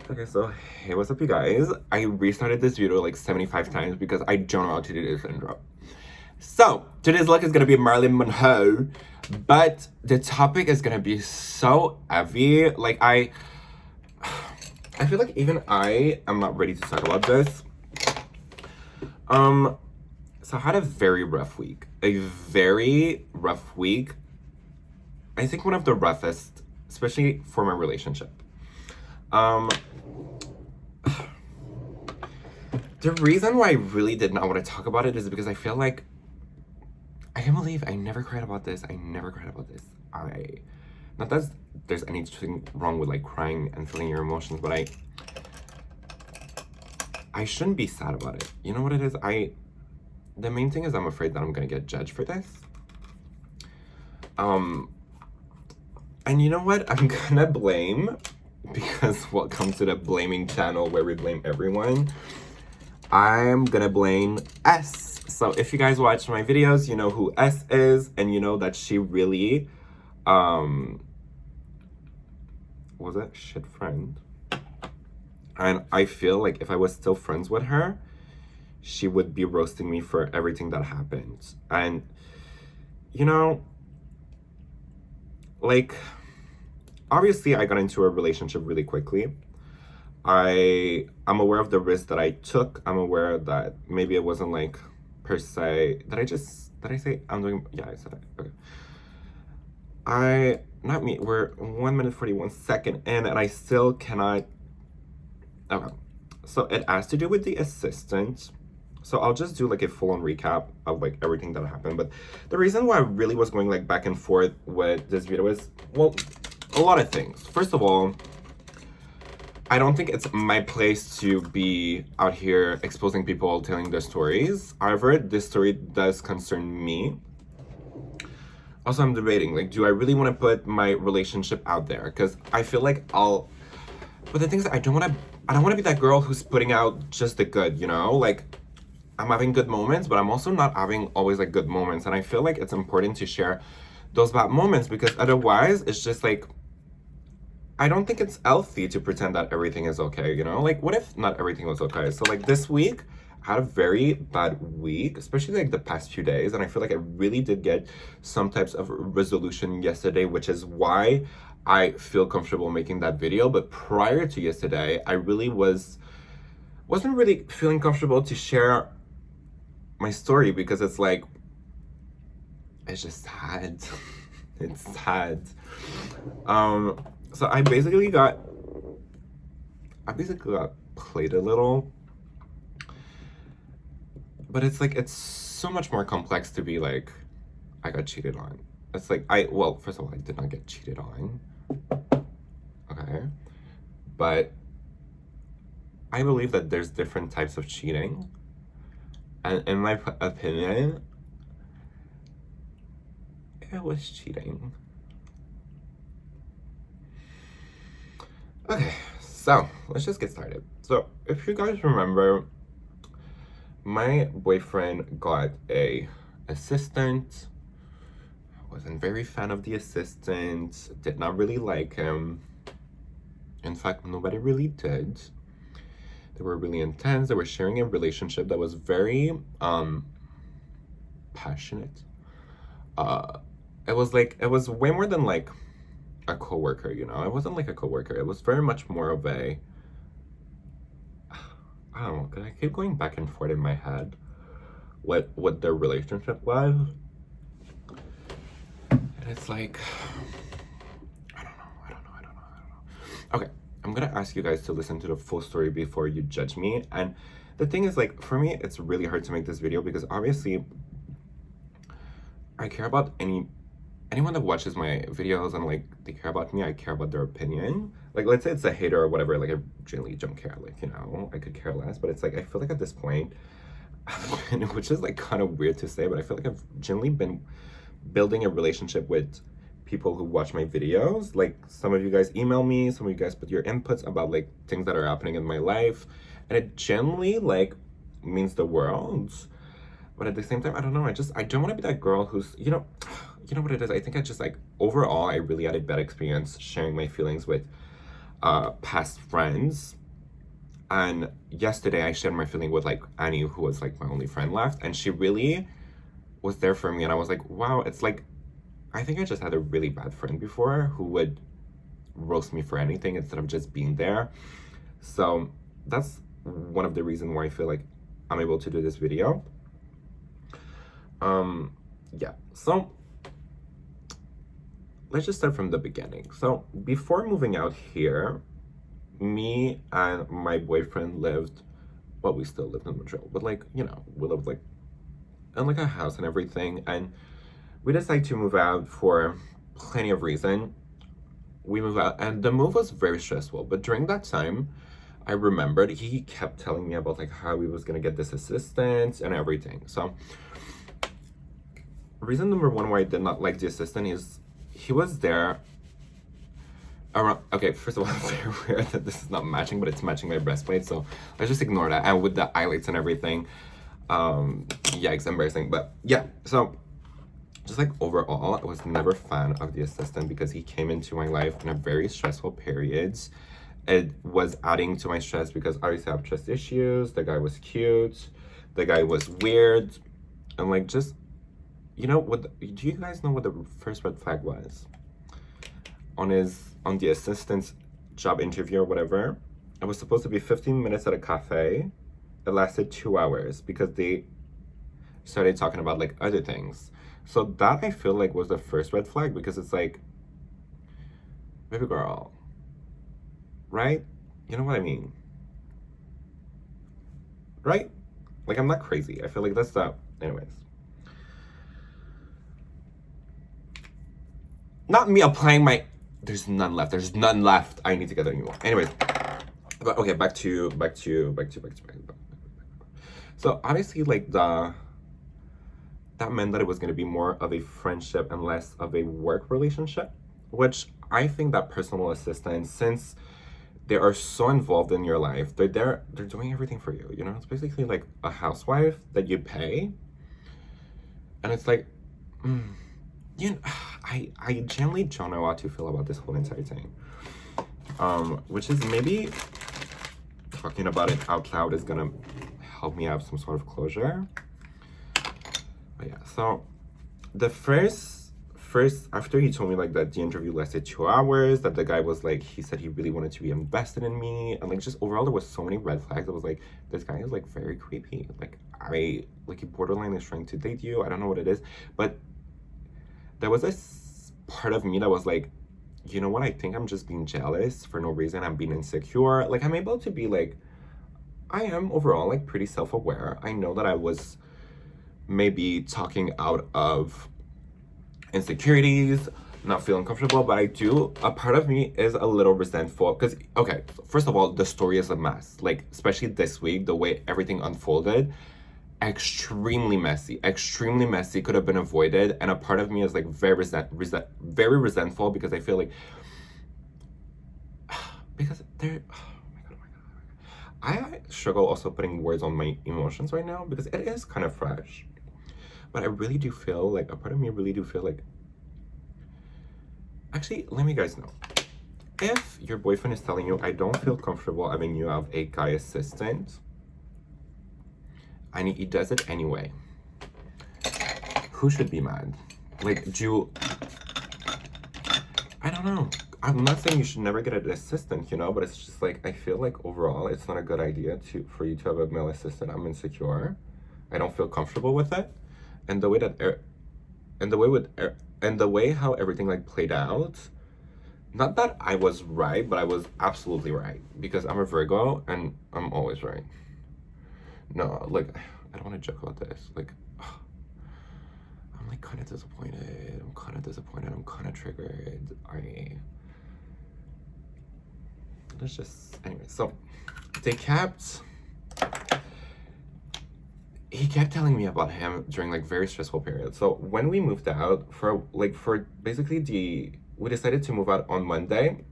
Okay, so hey, what's up, you guys? I restarted this video like 75 times because I don't know how to do this intro. So, today's look is gonna be Marilyn Monroe, but the topic is gonna be so heavy. Like, I feel like even I am not ready to talk about this. So I had a very rough week. A very rough week. I think one of the roughest, especially for my relationship. The reason why I really did not want to talk about it is because I feel like I can't believe I never cried about this. I never cried about this. Not that there's anything wrong with like crying and feeling your emotions, but I shouldn't be sad about it. You know what it is? The main thing is I'm afraid that I'm gonna get judged for this. And you know what? I'm gonna blame, because welcome to the blaming channel where we blame everyone. I'm gonna blame S. So if you guys watch my videos, you know who S is, and you know that she really, was it shit friend? And I feel like if I was still friends with her, she would be roasting me for everything that happened. And, you know, like, obviously I got into a relationship really quickly. I'm aware of the risk that I took. I'm aware that maybe it wasn't like per se. Did I say I'm doing? Yeah, I said it. Okay. Not me. We're 1 minute 41 second in, and I still cannot. Okay. So it has to do with the assistant. So I'll just do like a full-on recap of like everything that happened. But the reason why I really was going like back and forth with this video is, well, a lot of things. First of all, I don't think it's my place to be out here exposing people telling their stories. However, this story does concern me. Also, I'm debating, like, do I really want to put my relationship out there? Because I feel like but the thing is, I don't want to be that girl who's putting out just the good, you know? Like, I'm having good moments, but I'm also not having always like good moments. And I feel like it's important to share those bad moments, because otherwise it's just like, I don't think it's healthy to pretend that everything is okay, you know? Like, what if not everything was okay? So, like, this week, I had a very bad week, especially, like, the past few days, and I feel like I really did get some types of resolution yesterday, which is why I feel comfortable making that video. But prior to yesterday, I really wasn't really feeling comfortable to share my story, because it's like, it's just sad. It's sad. So I basically got played a little, but it's like, it's so much more complex to be like, I got cheated on. It's like, well, first of all, I did not get cheated on. Okay. But I believe that there's different types of cheating. And in my opinion, it was cheating. Okay, so let's just get started. So if you guys remember, my boyfriend got a assistant. I wasn't very fan of the assistant, did not really like him. In fact, nobody really did. They were really intense. They were sharing a relationship that was very passionate. It was way more than like a coworker, you know? It wasn't like a coworker. It was very much more of a, I don't know, because I keep going back and forth in my head what their relationship was. And it's like, I don't know. Okay, I'm gonna ask you guys to listen to the full story before you judge me. And the thing is, like, for me, it's really hard to make this video because obviously I care about anyone that watches my videos and like they care about me. I care about their opinion. Like, let's say it's a hater or whatever, like I generally don't care. Like, you know, I could care less. But it's like, I feel like at this point, which is like kind of weird to say, but I feel like I've generally been building a relationship with people who watch my videos. Like, some of you guys email me, some of you guys put your inputs about like things that are happening in my life, and it generally like means the world. But at the same time, I don't know, I don't want to be that girl who's, you know what it is? I think I just like, overall, I really had a bad experience sharing my feelings with past friends. And yesterday I shared my feeling with like Annie, who was like my only friend left, and she really was there for me. And I was like, wow, it's like, I think I just had a really bad friend before who would roast me for anything instead of just being there. So that's one of the reasons why I feel like I'm able to do this video. Yeah, so let's just start from the beginning. So before moving out here, me and my boyfriend lived, well, we still lived in Montreal, but like, you know, we lived like in like a house and everything. And we decided to move out for plenty of reason. We moved out and the move was very stressful. But during that time, I remembered he kept telling me about like how he was gonna get this assistant and everything. So reason number one why I did not like the assistant is he was there around, okay, first of all, it's very weird that this is not matching, but it's matching my breastplate, so let's just ignore that. And with the highlights and everything, yikes, embarrassing. But yeah, so just like overall, I was never a fan of the assistant because he came into my life in a very stressful period. It was adding to my stress because obviously I have trust issues. The guy was cute, the guy was weird, and like just, you know what, do you guys know what the first red flag was? On the assistant's job interview or whatever, it was supposed to be 15 minutes at a cafe. It lasted 2 hours because they started talking about like other things. So that I feel like was the first red flag, because it's like, baby girl, right? You know what I mean? Right? Like, I'm not crazy. I feel like that's the, anyways. Not me applying my, there's none left. There's none left. I need to get a new one. Anyways, but okay, back to. So obviously, like that meant that it was going to be more of a friendship and less of a work relationship, which I think that personal assistants, since they are so involved in your life, they're doing everything for you. You know, it's basically like a housewife that you pay, and it's like, you know, I generally don't know how to feel about this whole entire thing. Which is maybe talking about it out loud is gonna help me have some sort of closure. But yeah, so the first after he told me like that the interview lasted 2 hours, that the guy was like, he said he really wanted to be invested in me, and like just overall there was so many red flags. I was like, this guy is like very creepy. Like he borderline is trying to date you. I don't know what it is, but there was this part of me that was like, you know what, I think I'm just being jealous for no reason. I'm being insecure. Like, I'm able to be like, I am overall like pretty self-aware. I know that I was maybe talking out of insecurities, not feeling comfortable, but a part of me is a little resentful because, okay, first of all, the story is a mess. Like, especially this week, the way everything unfolded, extremely messy, could have been avoided. And a part of me is like very resentful because I feel like, because they're, oh my God. I struggle also putting words on my emotions right now because it is kind of fresh. But I really do feel like, a part of me really do feel like, actually, let me guys know. If your boyfriend is telling you, I don't feel comfortable having you have a guy assistant, and he does it anyway, who should be mad? Like, I don't know. I'm not saying you should never get an assistant, you know, but it's just like, I feel like overall, it's not a good idea for you to have a male assistant. I'm insecure. I don't feel comfortable with it. And the way how everything like played out, not that I was right, but I was absolutely right, because I'm a Virgo and I'm always right. No, like, I don't want to joke about this. Like, I'm like kind of disappointed. I'm kind of triggered. Let's just, anyway, so he kept telling me about him during like very stressful periods. So when we moved out we decided to move out on Monday.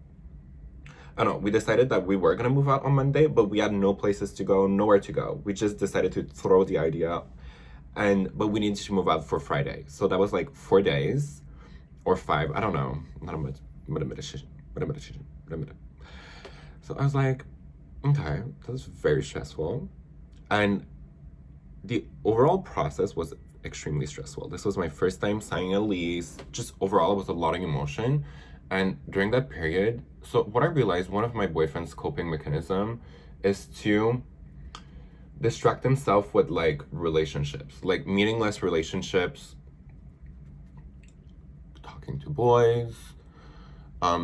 We decided that we were gonna move out on Monday, but we had no places to go, nowhere to go. We just decided to throw the idea, but we needed to move out for Friday. So that was like 4 days or 5, I don't know. Not a decision. So I was like, okay, that's very stressful. And the overall process was extremely stressful. This was my first time signing a lease. Just overall, it was a lot of emotion. And during that period, so what I realized, one of my boyfriend's coping mechanism is to distract himself with like relationships, like meaningless relationships, talking to boys,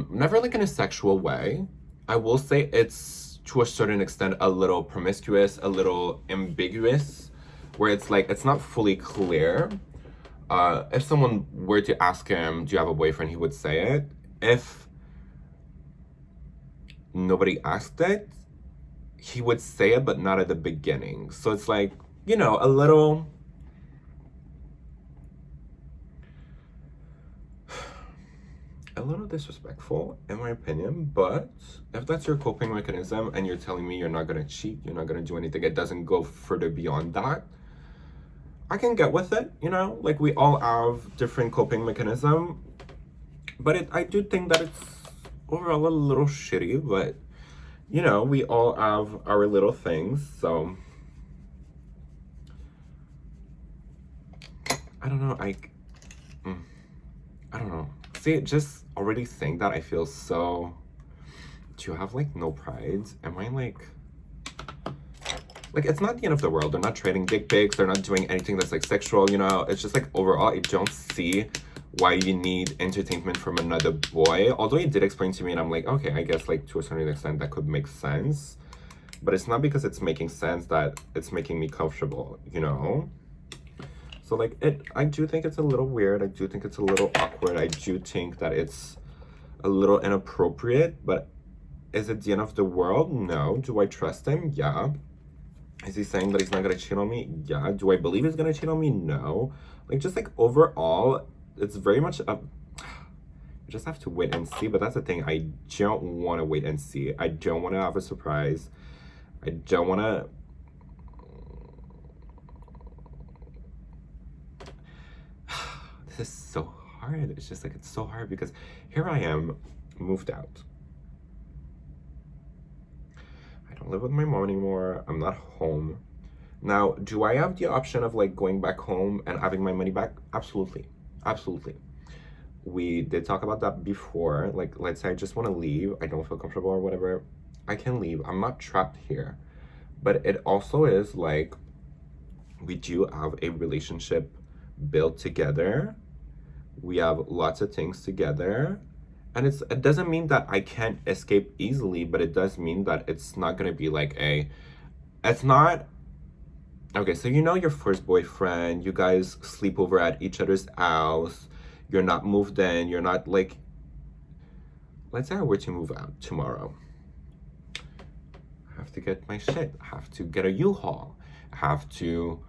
never like in a sexual way. I will say it's to a certain extent a little promiscuous, a little ambiguous, where it's like it's not fully clear. If someone were to ask him, "Do you have a boyfriend?" he would say it. If nobody asked it, he would say it, but not at the beginning. So it's like, a little disrespectful in my opinion. But if that's your coping mechanism and you're telling me you're not gonna cheat, you're not gonna do anything, it doesn't go further beyond that, I can get with it. Like we all have different coping mechanism, but I do think that it's overall a little shitty. But we all have our little things. So I don't know. I don't know. See, just already saying that, I feel so. Do you have like no pride? Am I like it's not the end of the world. They're not trading dick pics. They're not doing anything that's like sexual. It's just like overall, I don't see why you need entertainment from another boy. Although he did explain to me, and I'm like, okay, I guess like to a certain extent that could make sense. But it's not because it's making sense that it's making me comfortable. So like I do think it's a little weird. I do think it's a little awkward. I do think that it's a little inappropriate, but is it the end of the world? No. Do I trust him? Yeah. Is he saying that he's not gonna cheat on me? Yeah. Do I believe he's gonna cheat on me? No. Like just like overall, it's very much you just have to wait and see. But that's the thing. I don't want to wait and see. I don't want to have a surprise. I don't want to. This is so hard. It's just like, it's so hard because here I am, moved out. I don't live with my mom anymore. I'm not home. Now, do I have the option of like going back home and having my money back? Absolutely. Absolutely. We did talk about that before. Like, let's say I just want to leave. I don't feel comfortable or whatever. I can leave. I'm not trapped here. But it also is like, we do have a relationship built together. We have lots of things together. And it doesn't mean that I can't escape easily, but it does mean that it's not going to be like it's not, okay, so your first boyfriend, you guys sleep over at each other's house, you're not moved in, you're not like, let's say I were to move out tomorrow. I have to get my shit, I have to get a U-Haul, I have to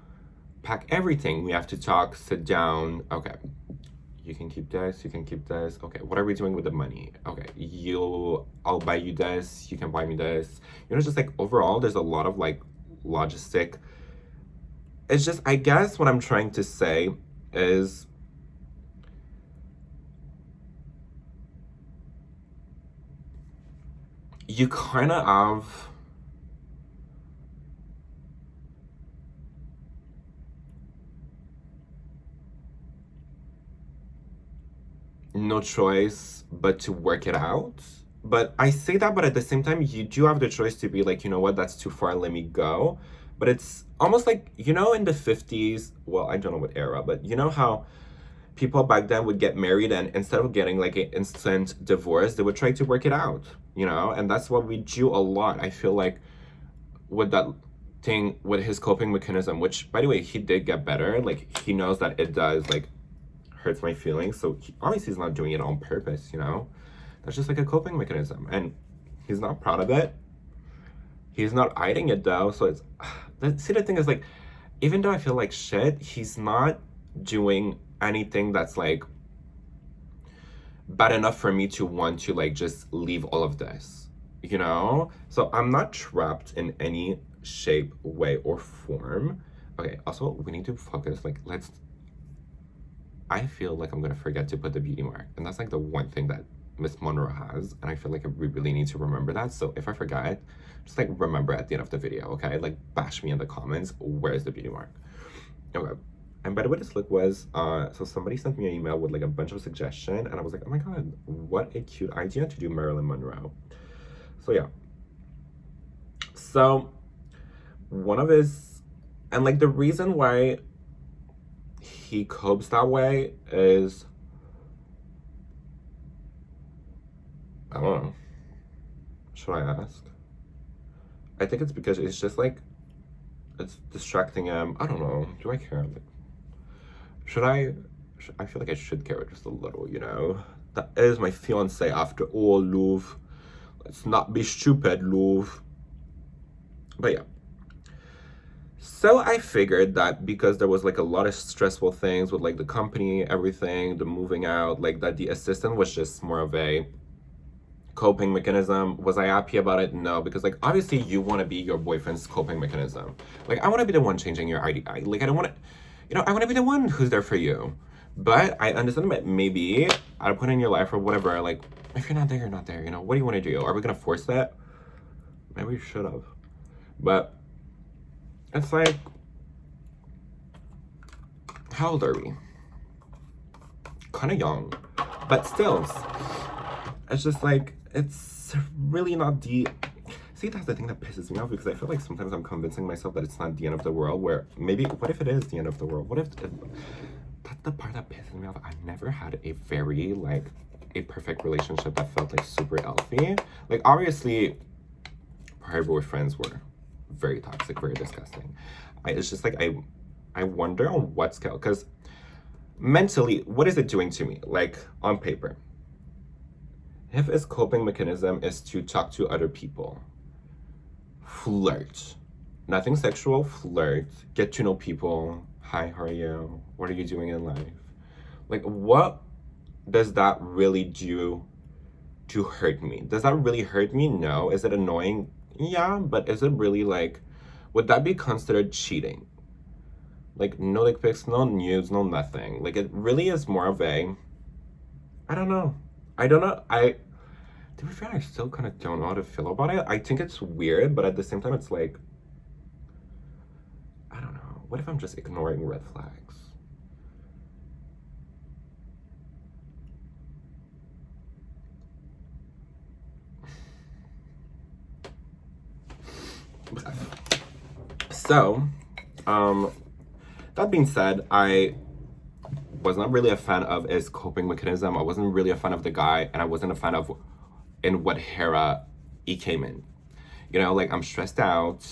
pack everything, we have to talk, sit down, okay. You can keep this, you can keep this. Okay, what are we doing with the money? Okay, I'll buy you this, you can buy me this. Just like overall, there's a lot of like logistic. It's just, I guess what I'm trying to say is you kind of have no choice but to work it out. But I say that, but at the same time, you do have the choice to be like, you know what, that's too far, let me go. But it's almost like, in the 50s, well, I don't know what era, but how people back then would get married and instead of getting like an instant divorce, they would try to work it out, and that's what we do a lot. I feel like with that thing, with his coping mechanism, which by the way, he did get better. Like he knows that it does like hurts my feelings. So obviously he's not doing it on purpose, That's just like a coping mechanism. And he's not proud of it. He's not hiding it though. So it's, see, the thing is like, even though I feel like shit, he's not doing anything that's like bad enough for me to want to like just leave all of this, So I'm not trapped in any shape, way, or form. Okay, also we need to focus, like I feel like I'm gonna forget to put the beauty mark, and that's like the one thing that Miss Monroe has, and I feel like we really need to remember that. So if I forget, just like remember at the end of the video, okay? Like bash me in the comments, where's the beauty mark? Okay. And by the way, this look was, so somebody sent me an email with like a bunch of suggestions, and I was like, oh my god, what a cute idea to do Marilyn Monroe. So yeah. So one of his, and like the reason why he copes that way is, I don't know. Should I ask? I think it's because it's just like, it's distracting him. I don't know. Do I care? Like, I feel like I should care just a little, you know? That is my fiance after all, love. Let's not be stupid, love. But yeah. So I figured that because there was like a lot of stressful things with like the company, everything, the moving out, like that the assistant was just more of a coping mechanism. Was I happy about it? No, because like obviously you want to be your boyfriend's coping mechanism. Like I want to be the one changing your ID. Like I don't want to, you know, I want to be the one who's there for you. But I understand that maybe at a point in your life or whatever, like if you're not there, you're not there. You know, what do you want to do? Are we gonna force that? Maybe we should have. But it's like, how old are we? Kind of young, but still, it's just like, it's really not the, see, that's the thing that pisses me off, because I feel like sometimes I'm convincing myself that it's not the end of the world, where maybe, what if it is the end of the world? What if, that's the part that pisses me off. I've never had a very, like, a perfect relationship that felt like super healthy. Like, obviously, prior boyfriends were very toxic, very disgusting. It's just like, I wonder on what scale, because mentally, what is it doing to me? Like, on paper, if his coping mechanism is to talk to other people, flirt, nothing sexual, flirt, get to know people, hi, how are you? What are you doing in life? Like, what does that really do to hurt me? Does that really hurt me? No. Is it annoying? Yeah, but is it really like, would that be considered cheating? Like, no dick pics, no nudes, no nothing. Like, it really is more of a, I don't know. To be fair, I still kind of don't know how to feel about it. I think it's weird, but at the same time, it's like, I don't know. What if I'm just ignoring red flags? So, that being said, I was not really a fan of his coping mechanism. I wasn't really a fan of the guy, and I wasn't a fan of in what era he came in. You know, like, I'm stressed out.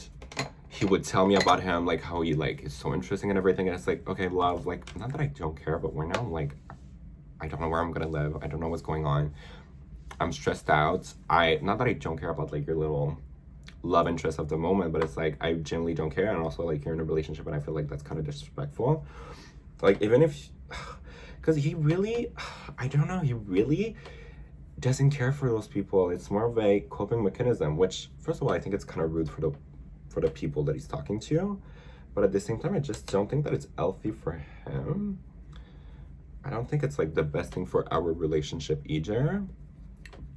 He would tell me about him, like, how he, like, is so interesting and everything, and it's like, okay, love, like, not that I don't care, but right now, like, I don't know where I'm gonna live. I don't know what's going on. I'm stressed out. Not that I don't care about, like, your little love interest of the moment, but it's like, I genuinely don't care, and also, like, you're in a relationship, and I feel like that's kind of disrespectful. Like, even if, because he really, I don't know, he really doesn't care for those people. It's more of a coping mechanism, which, first of all, I think it's kind of rude for the people that he's talking to, but at the same time, I just don't think that it's healthy for him. I don't think it's like the best thing for our relationship either,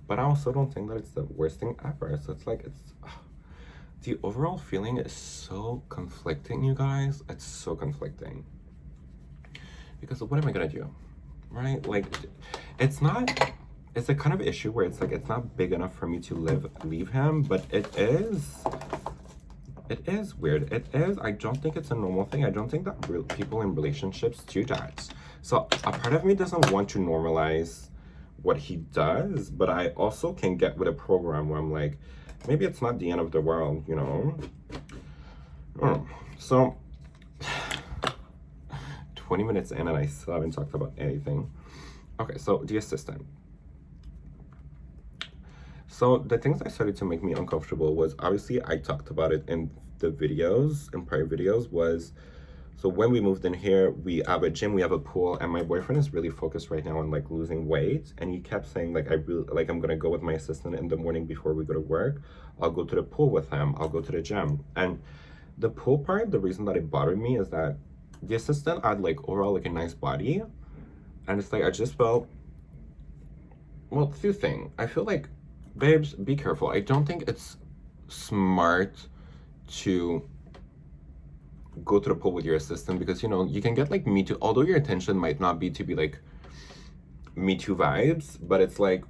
but I also don't think that it's the worst thing ever. So it's like, the overall feeling is so conflicting, you guys. It's so conflicting. Because what am I gonna do, right? Like, it's a kind of issue where it's like, it's not big enough for me to leave him, but it is weird. It is. I don't think it's a normal thing. I don't think that real people in relationships do that. So a part of me doesn't want to normalize what he does, but I also can get with a program where I'm like, maybe it's not the end of the world, you know? So 20 minutes in and I still haven't talked about anything. Okay, so the assistant. So the things that started to make me uncomfortable was, obviously I talked about it in the videos, in prior videos, was, so when we moved in here, we have a gym, we have a pool, and my boyfriend is really focused right now on like losing weight, and he kept saying like, I'm gonna go with my assistant in the morning before we go to work. I'll go to the pool with him, I'll go to the gym. And the pool part, the reason that it bothered me is that the assistant had like overall like a nice body, and it's like, I just felt well, few things. I feel like, babes, be careful. I don't think it's smart to go to the pool with your assistant because, you know, you can get like Me Too, although your intention might not be to be like Me Too vibes, but it's like,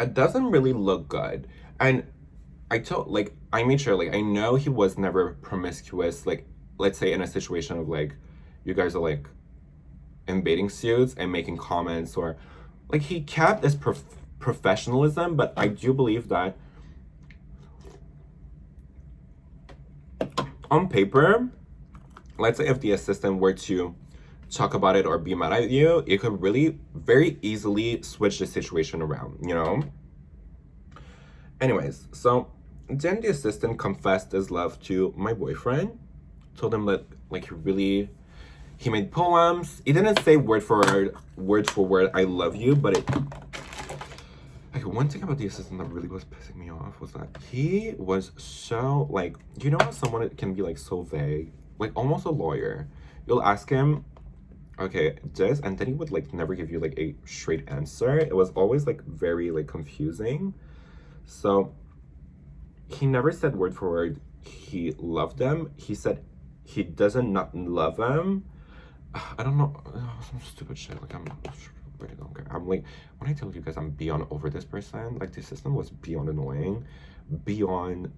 it doesn't really look good. And I made sure, like, I know he was never promiscuous, like, let's say in a situation of like, you guys are like in bathing suits and making comments, or like, he kept his professionalism, but I do believe that on paper, let's say if the assistant were to talk about it or be mad at you, it could really very easily switch the situation around, you know? Anyways, so then the assistant confessed his love to my boyfriend, told him that like he made poems. He didn't say word for word, I love you, but it like one thing about the assistant that really was pissing me off was that he was so like, you know how someone can be like so vague, like almost a lawyer. You'll ask him, okay, this, and then he would like never give you like a straight answer. It was always like very like confusing. So he never said word for word he loved them. He said he doesn't not love them. I don't know, some stupid shit. Like I'm really don't care. I'm like, when I tell you guys I'm beyond over this person, like the system was beyond annoying, beyond.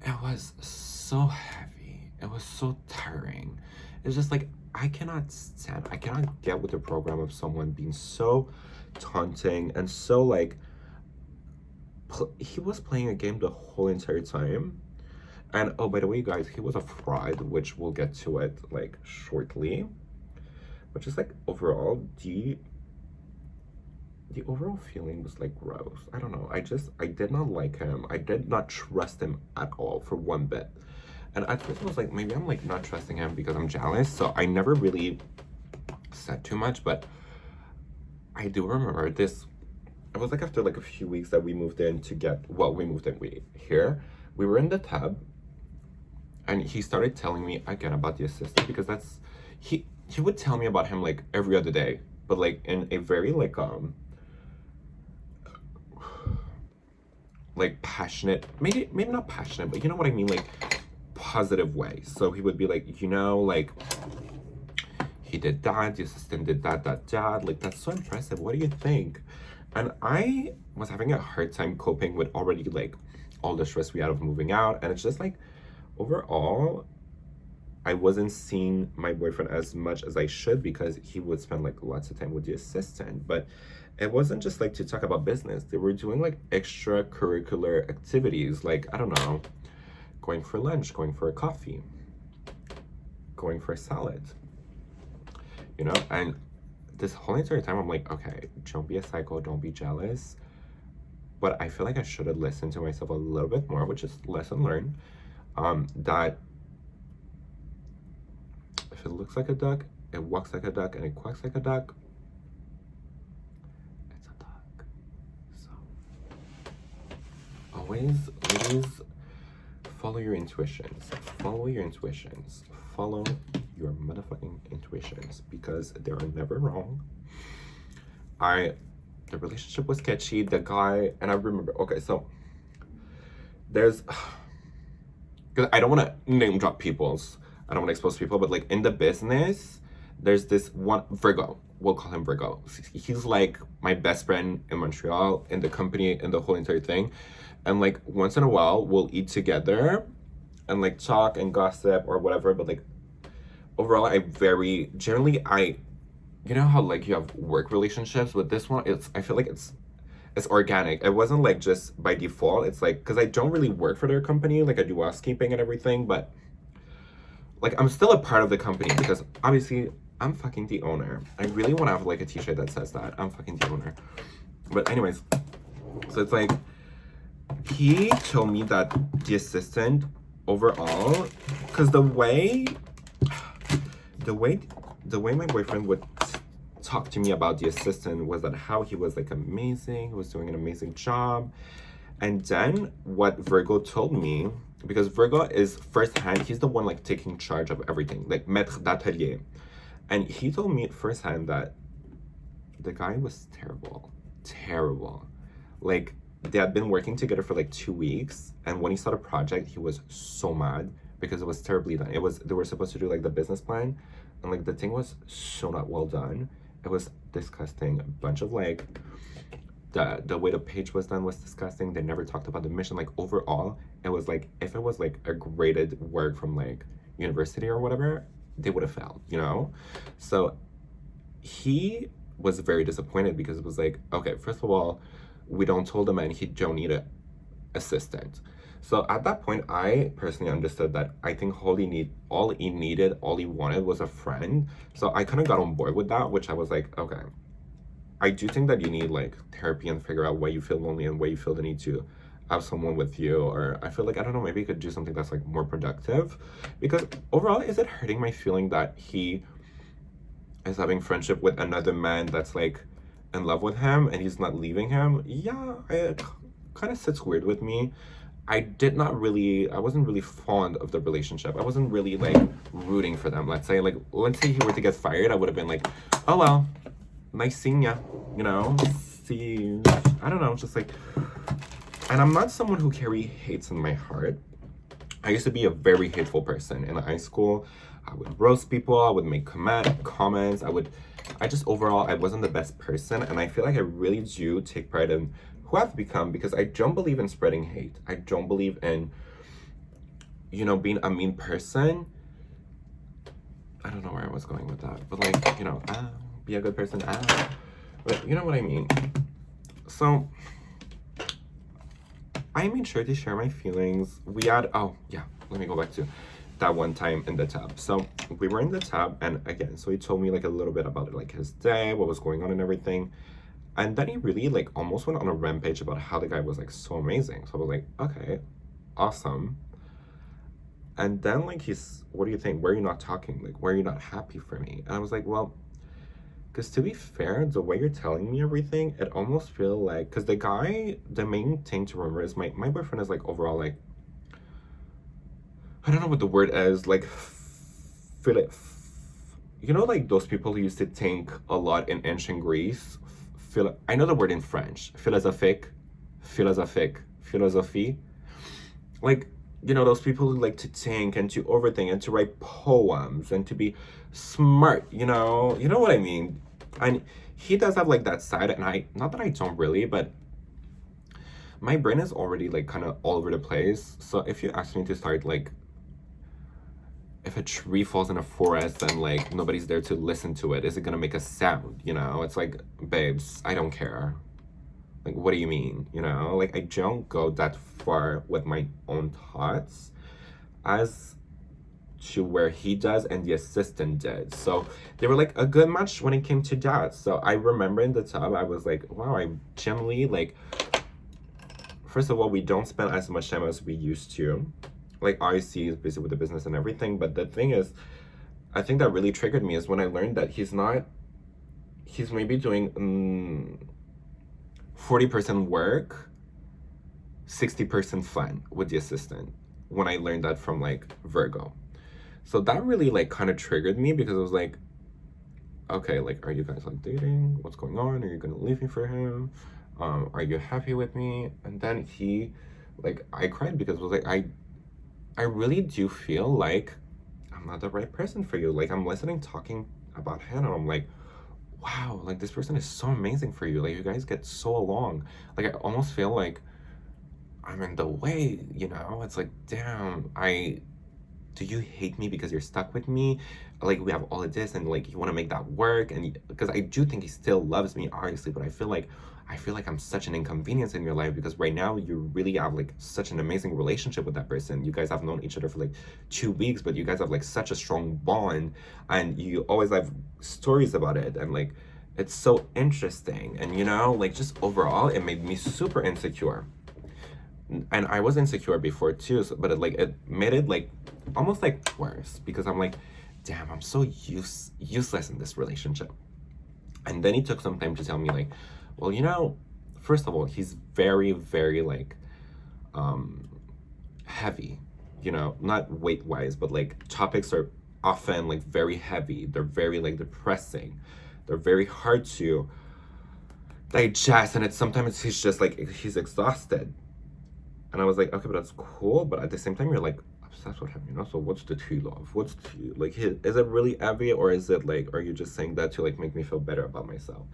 It was so heavy. It was so tiring. It's just like I cannot get with the program of someone being so taunting and so like he was playing a game the whole entire time. And oh, by the way, guys, he was a fraud, which we'll get to it like shortly. But just like overall, the overall feeling was like gross. I don't know. I did not like him. I did not trust him at all for one bit. And at first I was like, maybe I'm like not trusting him because I'm jealous. So I never really said too much, but I do remember this. It was like after like a few weeks that we moved in to get, well, we moved in, we were in the tub and he started telling me again about the assistant because that's, he would tell me about him like every other day, but like in a very like passionate, maybe not passionate, but you know what I mean, like positive way. So he would be like, you know, like he did that, the assistant did that, like that's so impressive. What do you think? And I was having a hard time coping with already like all the stress we had of moving out, and it's just like overall I wasn't seeing my boyfriend as much as I should because he would spend like lots of time with the assistant. But it wasn't just like to talk about business. They were doing like extracurricular activities, like I don't know, going for lunch, going for a coffee, going for a salad, you know. And this whole entire time I'm like, okay, don't be a psycho, don't be jealous. But I feel like I should have listened to myself a little bit more, which is lesson learned. That if it looks like a duck, it walks like a duck, and it quacks like a duck, it's a duck. So always follow your intuitions. Follow your intuitions. Follow your motherfucking intuitions because they are never wrong. The relationship was sketchy. The guy, and I remember, okay, so there's, because I don't want to name drop I don't want to expose people, but like in the business, there's this one, Virgo, we'll call him Virgo. He's like my best friend in Montreal, in the company, in the whole entire thing. And like once in a while, we'll eat together and like talk and gossip or whatever. But like overall, you know how like you have work relationships with this one, I feel like it's organic. It wasn't like just by default. It's like, because I don't really work for their company, like I do housekeeping and everything, but like I'm still a part of the company because obviously I'm fucking the owner. I really want to have like a t-shirt that says that I'm fucking the owner. But anyways, so it's like he told me that the assistant overall, because the way my boyfriend would talk to me about the assistant was that how he was like amazing, he was doing an amazing job. And then what Virgo told me, because Virgo is firsthand, he's the one like taking charge of everything, like maître d'atelier. And he told me firsthand that the guy was terrible. Terrible. Like, they had been working together for like 2 weeks, and when he saw the project, he was so mad because it was terribly done. It was, they were supposed to do like the business plan, and like the thing was so not well done. It was disgusting. A bunch of like the way the page was done was disgusting. They never talked about the mission. Like, overall, it was like, if it was like a graded work from like university or whatever, they would have failed, you know? So he was very disappointed because it was like, okay, first of all, we don't told the man he don't need an assistant. So at that point, I personally understood that I think all he needed, all he wanted was a friend. So I kind of got on board with that, which I was like, okay, I do think that you need like therapy and figure out why you feel lonely and why you feel the need to have someone with you. Or I feel like, I don't know, maybe you could do something that's like more productive. Because overall, is it hurting my feeling that he is having friendship with another man that's like in love with him and he's not leaving him? Yeah, it kind of sits weird with me. I wasn't really fond of the relationship. I wasn't really like rooting for them. Let's say he were to get fired, I would have been like, oh well, nice seeing ya, you know? See, I don't know, just like, and I'm not someone who carry hates in my heart. I used to be a very hateful person in high school. I would roast people, I would make comments, I just overall, I wasn't the best person, and I feel like I really do take pride in who I've become, because I don't believe in spreading hate. I don't believe in, you know, being a mean person. I don't know where I was going with that, but like, you know, be a good person, but you know what I mean. So I made sure to share my feelings. We had, oh yeah, let me go back to that one time in the tub. So we were in the tub, and again, so he told me like a little bit about it, like his day, what was going on and everything. And then he really like almost went on a rampage about how the guy was like so amazing. So I was like, okay, awesome. And then like what do you think? Why are you not talking? Like, why are you not happy for me? And I was like, well, because to be fair, the way you're telling me everything, it almost feel like, because the main thing to remember is my boyfriend is like overall like, I don't know what the word is, like, you know, like those people who used to think a lot in ancient Greece. I know the word in French, philosophique, philosophie. Like, you know, those people who like to think and to overthink and to write poems and to be smart, you know what I mean? And he does have like that side, and not that I don't really, but my brain is already like kind of all over the place. So if you ask me to start like, if a tree falls in a forest and like nobody's there to listen to it, is it gonna make a sound? You know, it's like, babes, I don't care. Like, what do you mean? You know, like, I don't go that far with my own thoughts as to where he does and the assistant did. So they were like a good match when it came to that. So I remember in the tub, I was like, wow, I generally like, first of all, we don't spend as much time as we used to. Like, obviously he's busy with the business and everything, but the thing is, I think that really triggered me is when I learned that he's maybe doing 40% work, 60% fun with the assistant, when I learned that from like Virgo. So that really like kind of triggered me, because it was like, okay, like, are you guys like dating? What's going on? Are you gonna leave me for him? Are you happy with me? And then I cried, because it was like, I really do feel like I'm not the right person for you. Like, I'm listening, talking about him, and I'm like, wow, like, this person is so amazing for you. Like, you guys get so along. Like, I almost feel like I'm in the way, you know? It's like, damn, do you hate me because you're stuck with me? Like, we have all of this, and like, you want to make that work, and because I do think he still loves me, obviously, but I feel like I'm such an inconvenience in your life, because right now you really have like such an amazing relationship with that person. You guys have known each other for like 2 weeks, but you guys have like such a strong bond, and you always have stories about it, and like, it's so interesting. And you know, like, just overall, it made me super insecure. And I was insecure before too, but it made it like almost like worse, because I'm like, damn, I'm so useless in this relationship. And then he took some time to tell me like, well, you know, first of all, he's very, very like heavy, you know, not weight wise, but like topics are often like very heavy. They're very like depressing. They're very hard to digest, and it's sometimes he's just like he's exhausted. And I was like, okay, but that's cool. But at the same time, you're like obsessed with him, you know? So what's the tea, love? What's the tea? Like, is it really heavy, or is it like, are you just saying that to like make me feel better about myself?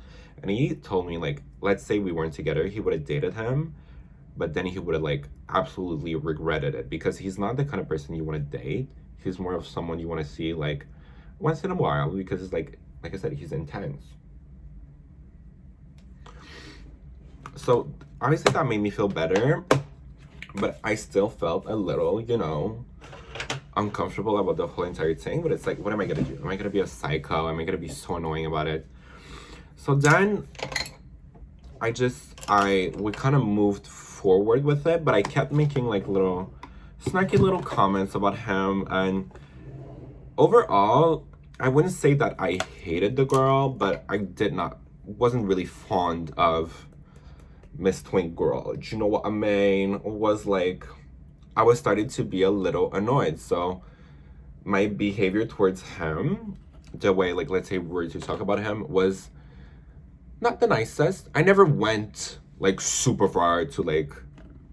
And he told me, like, let's say we weren't together, he would have dated him, but then he would have like absolutely regretted it, because he's not the kind of person you want to date. He's more of someone you want to see like once in a while, because it's like I said, he's intense. So obviously that made me feel better, but I still felt a little, you know, uncomfortable about the whole entire thing. But it's like, what am I gonna do? Am I gonna be a psycho? Am I gonna be so annoying about it? So then we kind of moved forward with it, but I kept making like little snarky little comments about him. And overall, I wouldn't say that I hated the girl, but I wasn't really fond of Miss Twink Girl. Do you know what I mean? Was like, I was starting to be a little annoyed. So my behavior towards him, the way, like, let's say we were to talk about him, was not the nicest. I never went like super far to like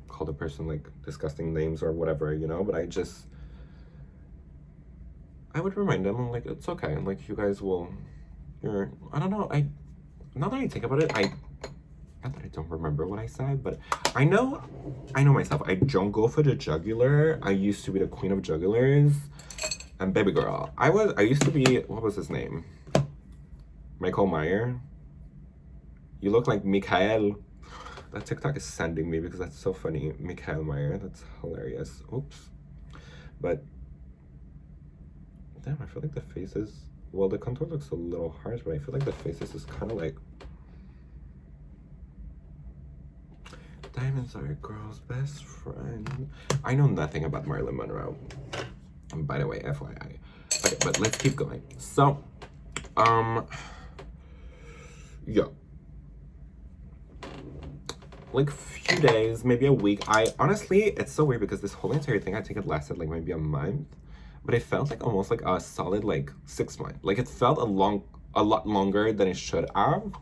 call the person like disgusting names or whatever, you know, but I would remind them, like, it's okay, like, you guys will, I don't know, now that I think about it, not that I don't remember what I said, but I know myself. I don't go for the jugular. I used to be the queen of jugulars. And baby girl, I used to be, what was his name? Michael Meyer. You look like Mikhail. That TikTok is sending me because that's so funny. Mikhail Meyer, that's hilarious. Oops. But, damn, I feel like the faces, well, the contour looks a little harsh, but I feel like the faces is kind of like, diamonds are a girl's best friend. I know nothing about Marilyn Monroe. By the way, FYI. Okay, but let's keep going. So, yeah. Like a few days, maybe a week. Honestly, it's so weird because this whole entire thing, I think it lasted like maybe a month. But it felt like almost like a solid like 6 months. Like it felt a lot longer than it should have.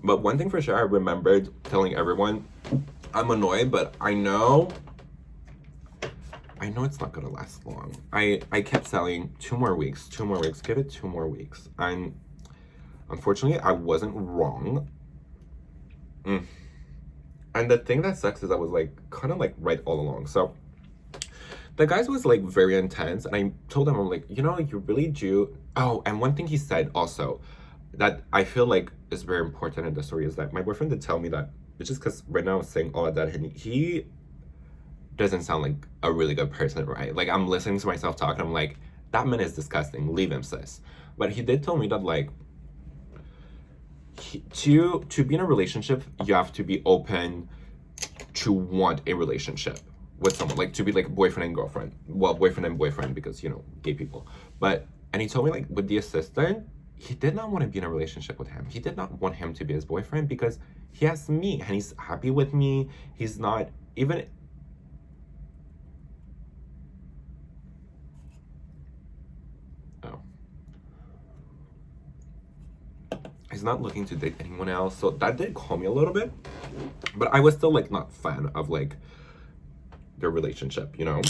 But one thing for sure, I remembered telling everyone, I'm annoyed, but I know it's not gonna last long. I kept saying 2 more weeks, give it 2 more weeks. And unfortunately, I wasn't wrong. And the thing that sucks is I was like, kind of like right all along. So the guys was like very intense, and I told him, I'm like, you know, you really do. Oh, and one thing he said also that I feel like is very important in the story is that my boyfriend did tell me that, it's just because right now I'm saying all of that, and he doesn't sound like a really good person, right? Like, I'm listening to myself talk, and I'm like, that man is disgusting. Leave him, sis. But he did tell me that, like, to be in a relationship, you have to be open to want a relationship with someone, like to be like boyfriend and girlfriend. Well, boyfriend and boyfriend because, you know, gay people. But, and he told me, like, with the assistant, he did not want to be in a relationship with him. He did not want him to be his boyfriend because he has me and he's happy with me. He's not even. Oh. He's not looking to date anyone else. So that did calm me a little bit. But I was still like not fan of like their relationship, you know?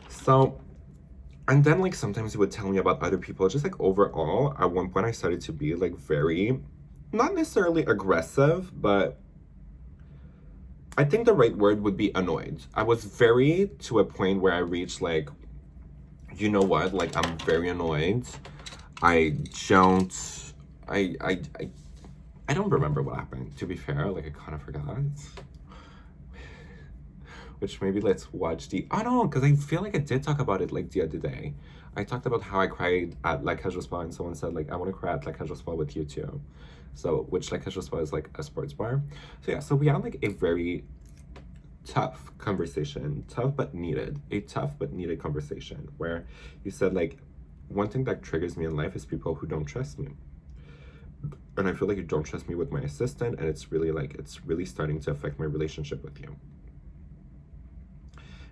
So, and then like sometimes he would tell me about other people. Just like overall, at one point I started to be like very, not necessarily aggressive, but I think the right word would be annoyed. I was very to a point where I reached like, you know what, like I'm very annoyed. I don't remember what happened, to be fair. Like I kind of forgot. Which maybe let's watch oh no, because I feel like I did talk about it like the other day. I talked about how I cried at La Casual Spa, and someone said like, I want to cry at La Casual Spa with you too. So, which La Casual Spa is like a sports bar. So yeah, so we had like a very tough conversation, a tough but needed conversation, where you said like, one thing that triggers me in life is people who don't trust me. And I feel like you don't trust me with my assistant, and it's really starting to affect my relationship with you.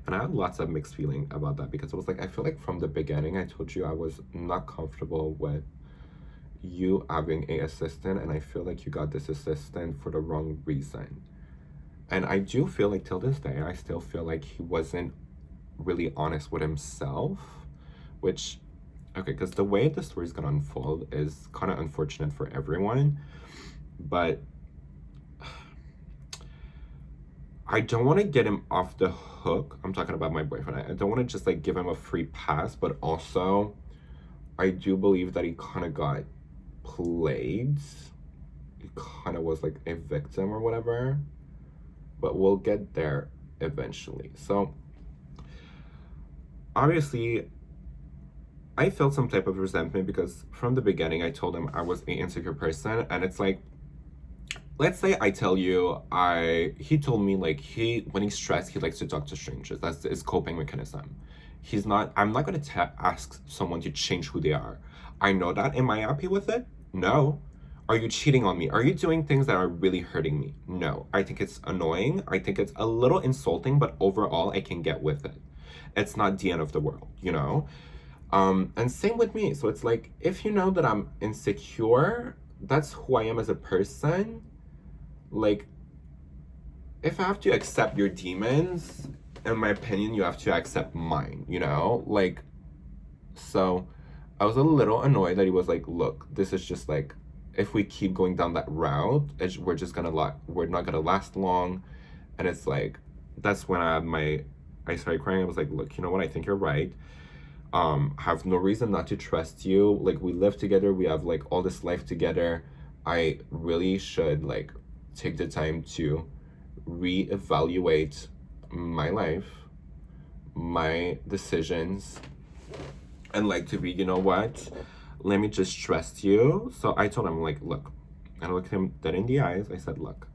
And I had lots of mixed feeling about that, because it was like, I feel like from the beginning, I told you I was not comfortable with you having a assistant, and I feel like you got this assistant for the wrong reason. And I do feel like till this day, I still feel like he wasn't really honest with himself, which, okay, because the way the story's gonna unfold is kind of unfortunate for everyone, but I don't want to get him off the hook. I'm talking about my boyfriend. I don't want to just like give him a free pass, but also I do believe that he kind of got played. He kind of was like a victim or whatever, but we'll get there eventually. So obviously I felt some type of resentment because from the beginning I told him I was an insecure person, and it's like, let's say I tell you he told me like when he's stressed he likes to talk to strangers. That's his coping mechanism. I'm not gonna ask someone to change who they are. I know that. Am I happy with it? No. Are you cheating on me? Are you doing things that are really hurting me? No. I think it's annoying. I think it's a little insulting, but overall I can get with it. It's not the end of the world, you know? And same with me. So it's like, if you know that I'm insecure, that's who I am as a person. Like, if I have to accept your demons, in my opinion, you have to accept mine, you know? Like, so I was a little annoyed that he was like, look, this is just like, if we keep going down that route, we're not gonna last long. And it's like, that's when I started crying. I was like, look, you know what? I think you're right. Have no reason not to trust you. Like, we live together. We have like all this life together. I really should like take the time to reevaluate my life, my decisions, and like to be, you know what? Let me just trust you. So I told him, like, look, and I looked him dead in the eyes. I said, look,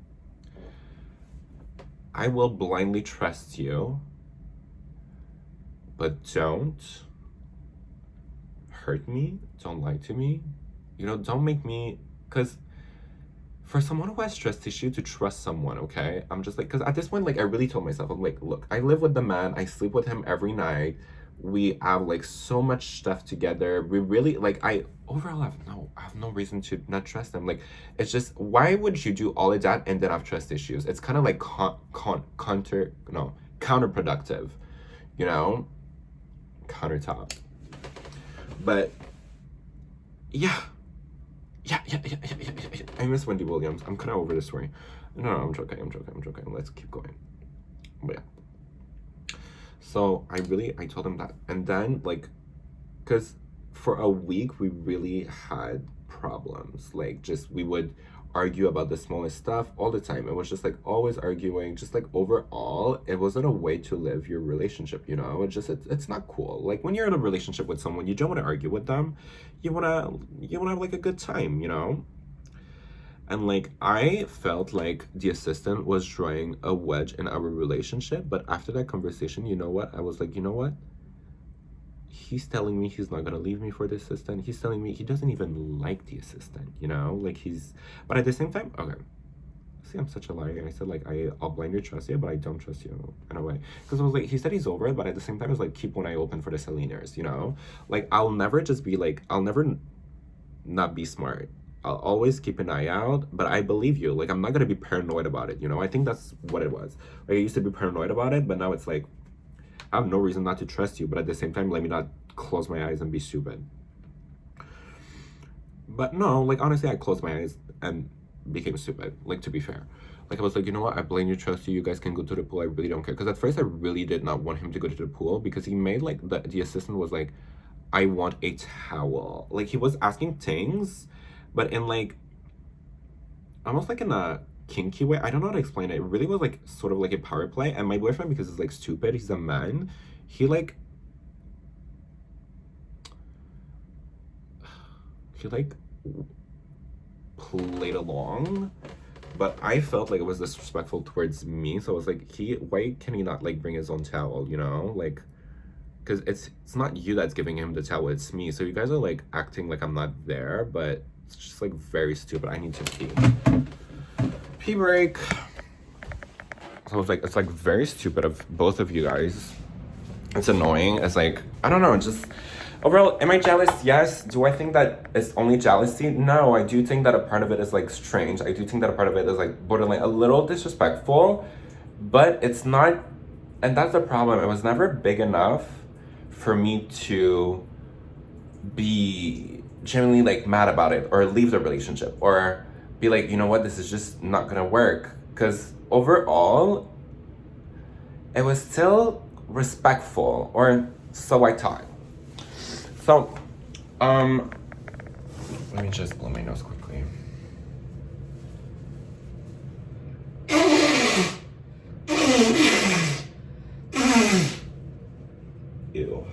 I will blindly trust you, but don't hurt me. Don't lie to me. You know, don't make me, because for someone who has trust issue to trust someone, okay? I'm just like, because at this point, like, I really told myself, I'm like, look, I live with the man. I sleep with him every night. We have like so much stuff together. We really like, I have no reason to not trust him. Like, it's just, why would you do all of that and then have trust issues? It's kind of like counterproductive, you know? Countertop. But yeah. I miss Wendy Williams. I'm kind of over this story. No, I'm joking. Let's keep going. But yeah. So I told him that. And then, like, because for a week, we really had problems. Like, just, we would argue about the smallest stuff all the time. It was just, like, always arguing. Just, like, overall, it wasn't a way to live your relationship, you know? It's not cool. Like, when you're in a relationship with someone, you don't want to argue with them. You want to have, like, a good time, you know? And like, I felt like the assistant was drawing a wedge in our relationship. But after that conversation, you know what? I was like, you know what? He's telling me he's not gonna leave me for the assistant. He's telling me he doesn't even like the assistant, you know? Like, but at the same time, okay. See, I'm such a liar. I said, like, I'll blindly trust you, but I don't trust you in a way. Because I was like, he said he's over it, but at the same time, I was like, keep one eye open for the Celiners, you know? Like, I'll never not be smart. I'll always keep an eye out, but I believe you. Like, I'm not gonna be paranoid about it, you know? I think that's what it was. Like, I used to be paranoid about it, but now it's like, I have no reason not to trust you, but at the same time, let me not close my eyes and be stupid. But no, like, honestly, I closed my eyes and became stupid, like, to be fair. Like, I was like, you know what? I blindly trust you. You guys can go to the pool. I really don't care. Because at first, I really did not want him to go to the pool because he made, like, the assistant was like, I want a towel. Like, he was asking things, but in, like, almost like in a kinky way. I don't know how to explain it. It really was, like, sort of like a power play. And my boyfriend, because he's, like, stupid, he's a man, he, like, played along. But I felt like it was disrespectful towards me. So I was like, why can he not, like, bring his own towel, you know? Like, because it's not you that's giving him the towel, it's me. So you guys are, like, acting like I'm not there, but it's just, like, very stupid. I need to pee. Pee break. So I was like, it's, like, very stupid of both of you guys. It's annoying. It's like, I don't know, just, Overall, am I jealous? Yes. Do I think that it's only jealousy? No, I do think that a part of it is like strange. I do think that a part of it is like borderline a little disrespectful, but it's not, and that's the problem. It was never big enough for me to be genuinely like mad about it or leave the relationship or be like, you know what, this is just not gonna work. Because overall, it was still respectful, or so I thought. So, let me just blow my nose quickly. Ew.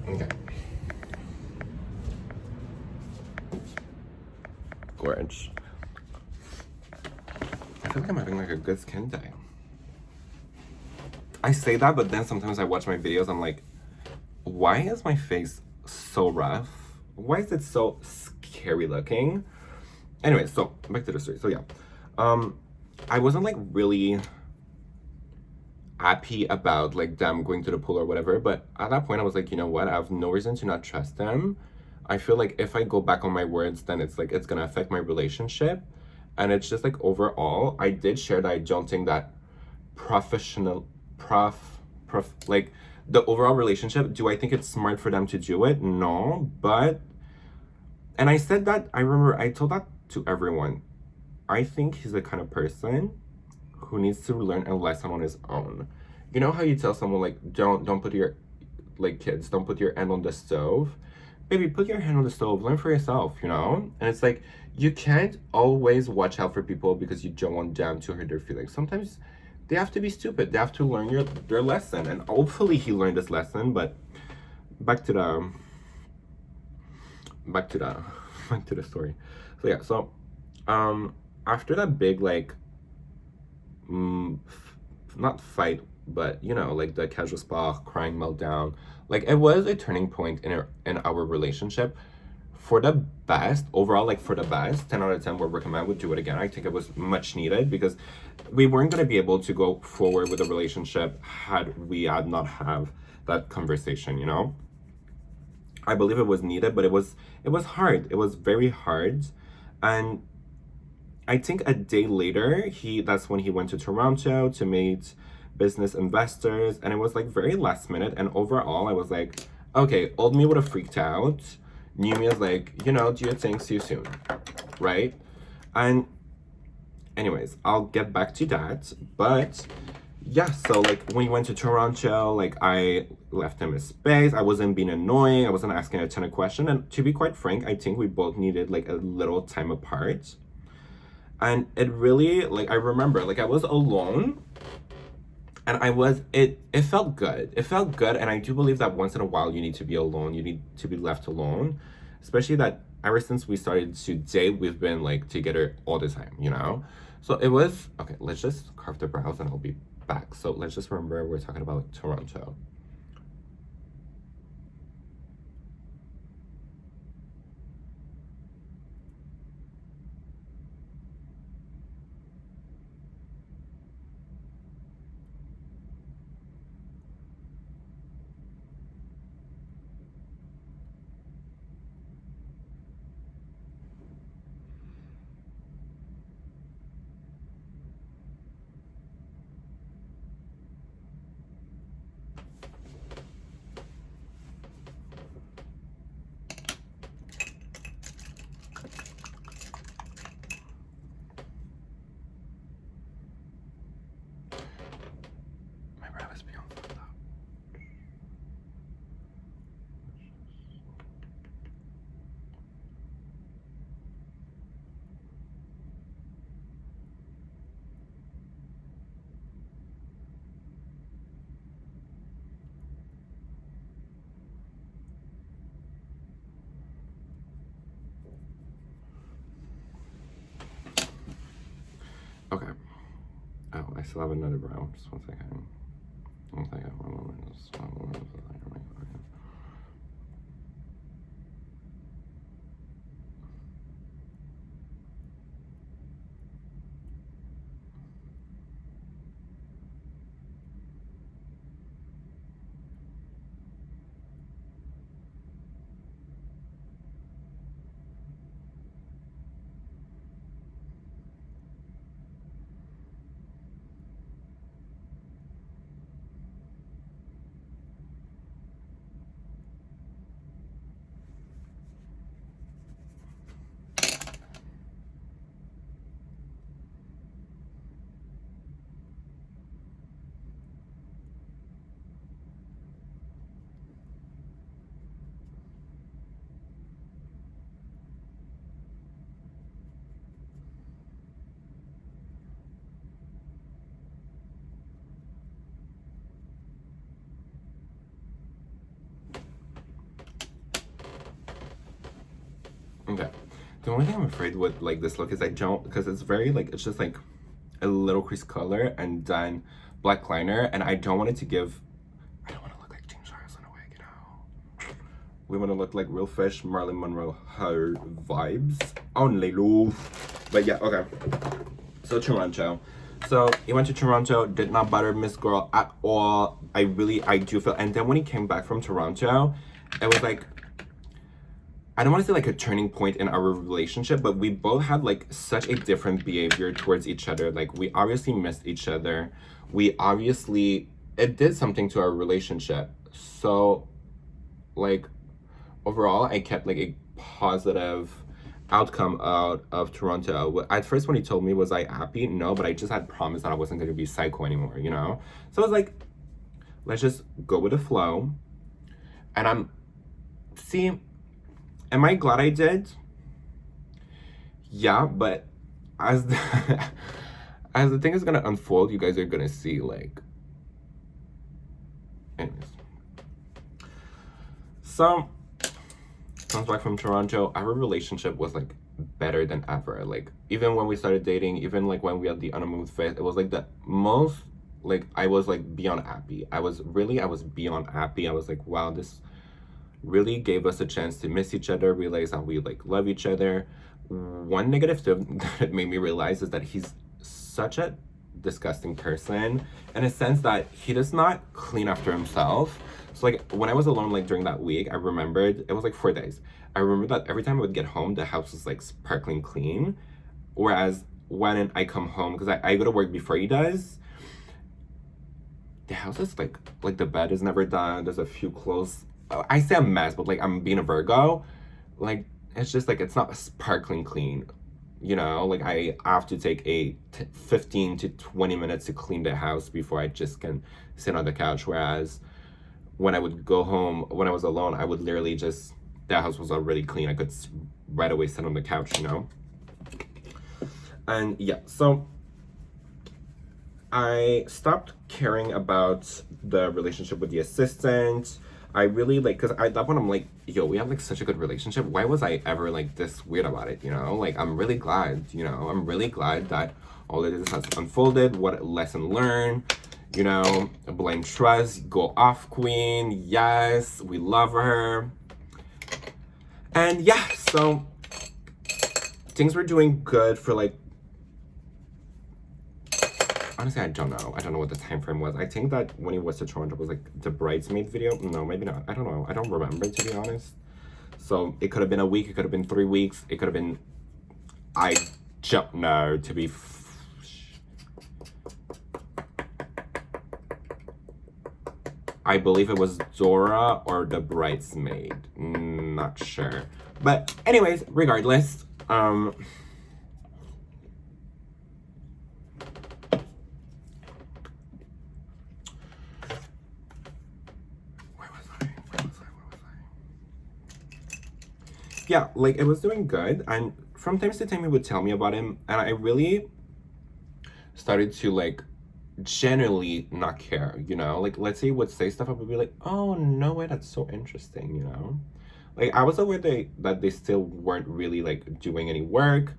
Okay. Gorge. I feel like I'm having like a good skin day. I say that, but then sometimes I watch my videos, I'm like, why is my face so rough? Why is it so scary looking? Anyway, so back to the story. So yeah, I wasn't like really happy about like them going to the pool or whatever, but at that point I was like, you know what, I have no reason to not trust them. I feel like if I go back on my words, then it's like it's gonna affect my relationship. And it's just like overall, I did share that I don't think that professional like the overall relationship, do I think it's smart for them to do it? No, but, and I said that, I remember I told that to everyone. I think he's the kind of person who needs to learn a lesson on his own. You know how you tell someone like, don't put your, like kids, don't put your hand on the stove. Baby, put your hand on the stove, learn for yourself, you know? And it's like, you can't always watch out for people because you don't want them to hurt their feelings. Sometimes they have to be stupid. They have to learn their lesson. And hopefully he learned this lesson, but back to the back to the back to the story. So yeah, so after that big like not fight, but you know, like the casual spa crying meltdown, like it was a turning point in our relationship for the best overall. Like for the best, 10 out of 10 would recommend, would do it again. I think it was much needed because we weren't going to be able to go forward with the relationship had we had not have that conversation, you know. I believe it was needed, but it was hard. It was very hard. And I think a day later, that's when he went to Toronto to meet business investors, and it was like very last minute. And overall, I was like, okay, old me would have freaked out. New me is like, you know, do your thing, see you soon, right? And anyways, I'll get back to that. But yeah, so like when he went to Toronto, like I left him his space. I wasn't being annoying. I wasn't asking a ton of questions. And to be quite frank, I think we both needed like a little time apart. And it really, like, I remember, like, I was alone, and it felt good. It felt good, and I do believe that once in a while you need to be alone. You need to be left alone. Especially that ever since we started to date, we've been, like, together all the time, you know? So it was, okay, let's just carve the brows, and I'll be back. So let's just remember we're talking about Toronto. My brow is beyond fucked up. Okay. Oh, I still have another brow. Just one second. One second. One moment. Just one moment. The only thing I'm afraid with like this look is I don't, because it's very like, it's just like a little crease color and then black liner, and I don't want it to give, I don't want to look like James Charles in a wig, you know. We want to look like real fish, Marilyn Monroe, her vibes only love. But yeah, okay. So Toronto. So he went to Toronto, did not butter Miss Girl at all. I do feel, and then when he came back from Toronto, it was like, I don't want to say like a turning point in our relationship, but we both had like such a different behavior towards each other. Like we obviously missed each other. It did something to our relationship. So like overall, I kept like a positive outcome out of Toronto. At first when he told me, was I happy? No, but I just had promised that I wasn't going to be psycho anymore, you know? So I was like, let's just go with the flow. And am I glad I did? Yeah, but as the, as the thing is gonna unfold, you guys are gonna see, like, anyways. So, comes back from Toronto, our relationship was, like, better than ever. Like, even when we started dating, even, like, when we had the honeymoon phase, it was, like, the most, like, I was, like, beyond happy. I was beyond happy. I was like, wow, this really gave us a chance to miss each other, realize that we like love each other. One negative thing that made me realize is that he's such a disgusting person in a sense that he does not clean after himself. So like when I was alone, like during that week, I remembered it was like 4 days. I remember that every time I would get home, the house was like sparkling clean. Whereas when I come home, because I go to work before he does, the house is like the bed is never done. There's a few clothes. I say a mess, but like I'm being a Virgo, like it's just like it's not sparkling clean, you know. Like I have to take 15 to 20 minutes to clean the house before I just can sit on the couch. Whereas when I would go home, when I was alone, I would literally just, the house was already clean. I could right away sit on the couch, you know. And yeah, so I stopped caring about the relationship with the assistant. I really like, because at that point I'm like, yo, we have like such a good relationship. Why was I ever like this weird about it, you know? Like, I'm really glad, you know? I'm really glad that all of this has unfolded. What a lesson learned, you know? Blame trust, go off queen. Yes, we love her. And yeah, so things were doing good for like, honestly, I don't know. I don't know what the time frame was. I think that when he was to Toronto was like the bridesmaid video. No, maybe not. I don't know. I don't remember, to be honest. So it could have been a week. It could have been 3 weeks. It could have been, I don't know, to be. I believe it was Dora or the bridesmaid. Not sure. But anyways, regardless, yeah, like it was doing good, and from time to time he would tell me about him, and I really started to like genuinely not care, you know. Like let's say he would say stuff, I would be like, oh no way, that's so interesting, you know. Like I was aware that they still weren't really like doing any work,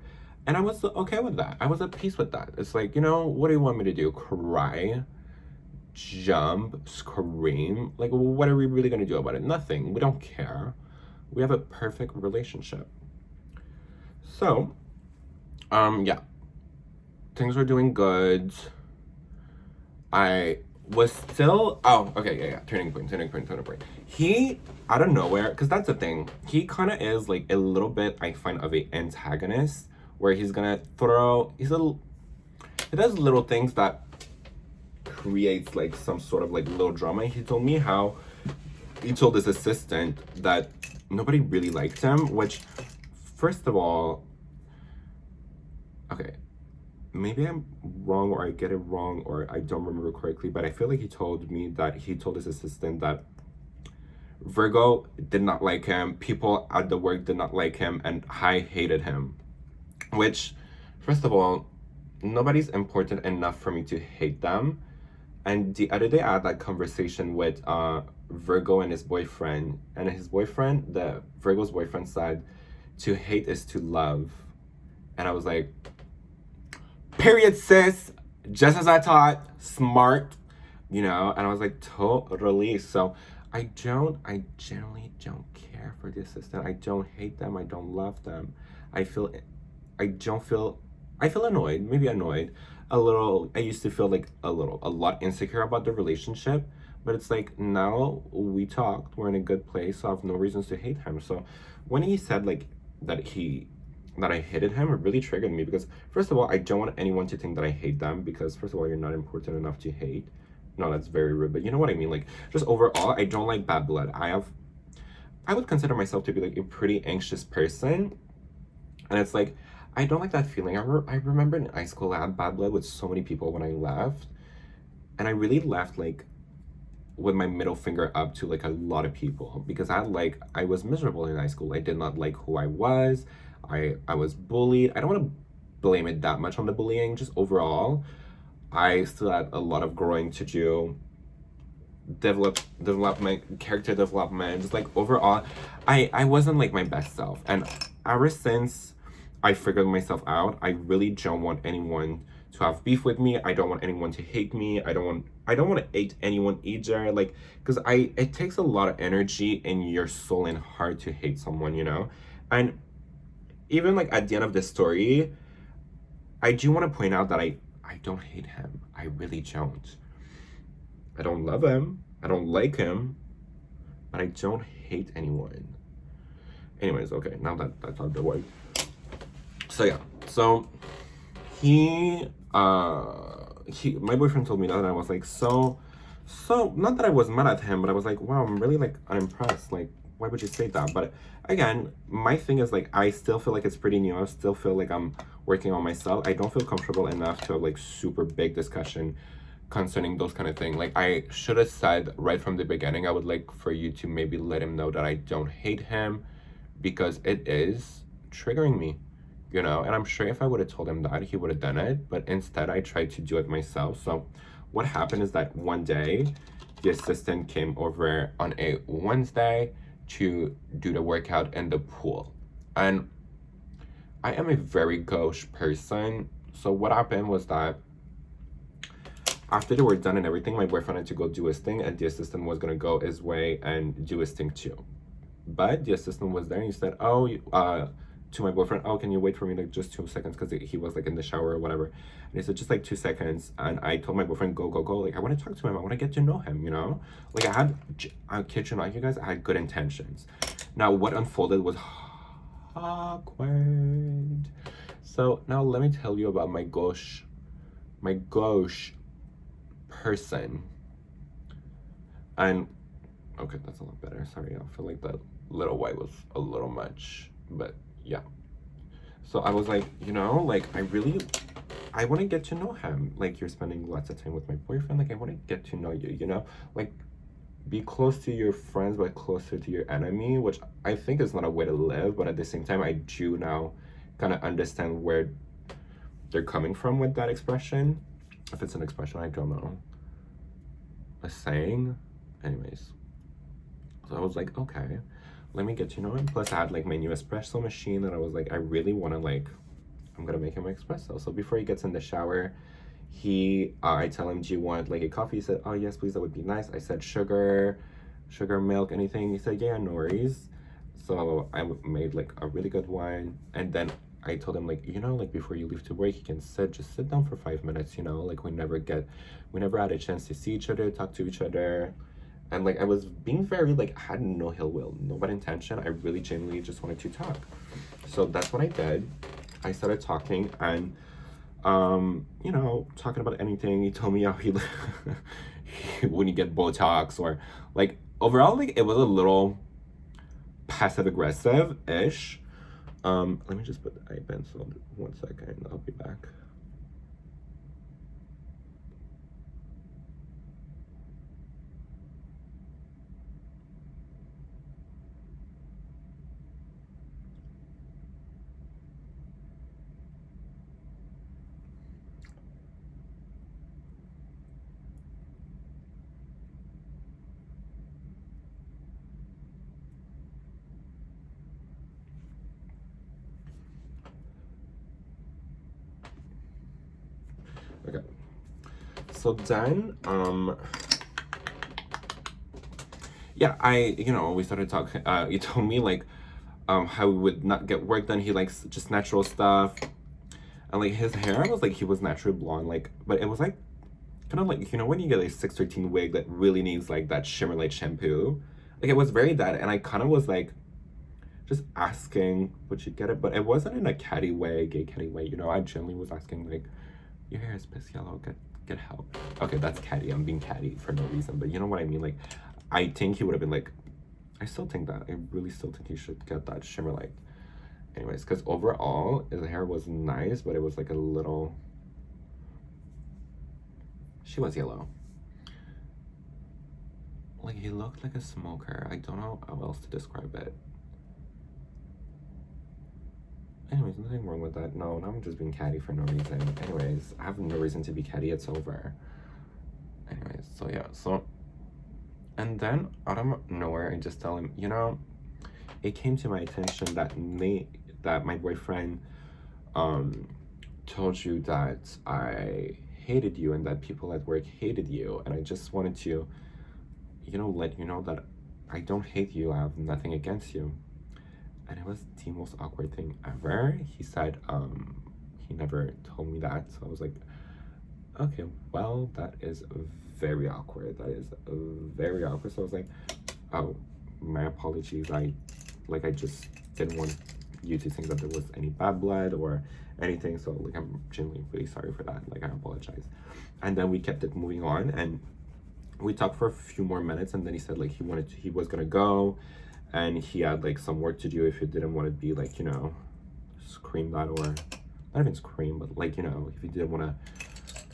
and I was okay with that. I was at peace with that. It's like, you know, what do you want me to do? Cry? Jump? Scream? Like what are we really gonna do about it? Nothing. We don't care. We have a perfect relationship. So, yeah, things were doing good. I was still, oh, okay, yeah, turning point. He, out of nowhere, because that's the thing, he kind of is like a little bit, I find, of a antagonist, where he's gonna he does little things that creates like some sort of like little drama. He told me how he told his assistant that nobody really liked him, which, first of all, okay, maybe I'm wrong or I get it wrong or I don't remember correctly, but I feel like he told his assistant that Virgo did not like him, people at the work did not like him, and I hated him. Which, first of all, nobody's important enough for me to hate them. And the other day I had that conversation with Virgo and his boyfriend, Virgo's boyfriend said To hate is to love. And I was like, period, sis. Just as I thought, smart, And I was like, totally. So I generally don't care for the assistant. I don't hate them. I don't love them. I feel, I don't feel, I feel annoyed, maybe annoyed, a little. I used to feel like a lot insecure about the relationship, but it's like now we talked, we're in a good place, so I have no reasons to hate him. So when he said like that he that I hated him, it really triggered me because first of all, I don't want anyone to think that I hate them because first of all, you're not important enough to hate. No, that's very rude, but you know what I mean. Like just overall, I don't like bad blood. I would consider myself to be like a pretty anxious person, and it's like I don't like that feeling. I remember in high school I had bad blood with so many people when I left, and I really left like with my middle finger up to like a lot of people because I was miserable in high school. I did not like who I was. I was bullied. I don't want to blame it that much on the bullying. Just overall, I still had a lot of growing to do. Development, character development, just like overall, I wasn't like my best self. And ever since I figured myself out, I really don't want anyone to have beef with me. I don't want anyone to hate me. I don't want to hate anyone either. Like, because it takes a lot of energy in your soul and heart to hate someone. And even like at the end of the story, I do want to point out that I don't hate him. I really don't. I don't love him. I don't like him. But I don't hate anyone. Anyways, okay, now that that's out the way. So yeah. So my boyfriend told me that and I was like, so not that I was mad at him, but I was like, wow, I'm really like unimpressed. Like, why would you say that? But again, my thing is like I still feel like it's pretty new. I still feel like I'm working on myself. I don't feel comfortable enough to have like super big discussion concerning those kind of things. Like I should have said right from the beginning, I would like for you to maybe let him know that I don't hate him because it is triggering me. And I'm sure if I would have told him that, he would have done it, but instead I tried to do it myself. So what happened is that one day the assistant came over on a Wednesday to do the workout in the pool, and I am a very gauche person. So what happened was that after they were done and everything, my boyfriend had to go do his thing, and the assistant was gonna go his way and do his thing too. But the assistant was there and he said, "Oh, to my boyfriend, oh, can you wait for me like just 2 seconds?" Because he was like in the shower or whatever. And he said, "Just like 2 seconds." And I told my boyfriend, "Go, go, go. Like, I want to talk to him. I want to get to know him. Like, I kid you not, you guys, I had good intentions. Now, what unfolded was awkward. So, now let me tell you about my gauche person. And, okay, that's a lot better. Sorry, I feel like that little white was a little much. But yeah. So I was like, like I want to get to know him. Like you're spending lots of time with my boyfriend. Like I want to get to know you, like be close to your friends, but closer to your enemy, which I think is not a way to live. But at the same time, I do now kind of understand where they're coming from with that expression. If it's an expression, I don't know. A saying. Anyways. So I was like, okay, let me get to know him. Plus I had like my new espresso machine and I was like, I really want to like, I'm gonna make him an espresso. So before he gets in the shower, I tell him, do you want like a coffee? He said, oh yes, please, that would be nice. I said, sugar, milk, anything? He said, yeah, no worries. So I made like a really good one. And then I told him like, like before you leave to work, you can just sit down for 5 minutes, like we never had a chance to see each other, talk to each other. And like I was being very like, I had no ill will, no bad intention. I really genuinely just wanted to talk. So that's what I did. I started talking and talking about anything. He told me how he when you get Botox or like overall like it was a little passive aggressive ish. Let me just put the eye pencil 1 second. I'll be back. so then, yeah, we started talking. He told me like, how he would not get work done. He likes just natural stuff, and like his hair was like he was naturally blonde, like, but it was like kind of like when you get a 613 wig that really needs like that shimmer light shampoo, like it was very that, and I kind of was like just asking would you get it, but it wasn't in a catty way, gay catty way, I genuinely was asking like, your hair is piss yellow, get help. Okay, that's catty. I'm being catty for no reason, but you know what I mean. Like, I think he would have been like, I still think that. I really still think he should get that shimmer light. Anyways, because overall, his hair was nice, but it was like a little... She was yellow. Like, he looked like a smoker. I don't know how else to describe it. Anyways, nothing wrong with that. No, I'm just being catty for no reason. Anyways, I have no reason to be catty. It's over. Anyways, so yeah, so... And then, out of nowhere, I just tell him, it came to my attention that my boyfriend told you that I hated you and that people at work hated you. And I just wanted to, let you know that I don't hate you. I have nothing against you. And it was the most awkward thing ever. He said, he never told me that. So I was like, okay, well, that is very awkward. That is very awkward. So I was like, oh, my apologies. I just didn't want you to think that there was any bad blood or anything. So like, I'm genuinely really sorry for that. Like, I apologize. And then we kept it moving on, and we talked for a few more minutes, and then he said like he was gonna go, and he had like some work to do if he didn't want to be like, screamed at, or not even scream, but like, if he didn't want to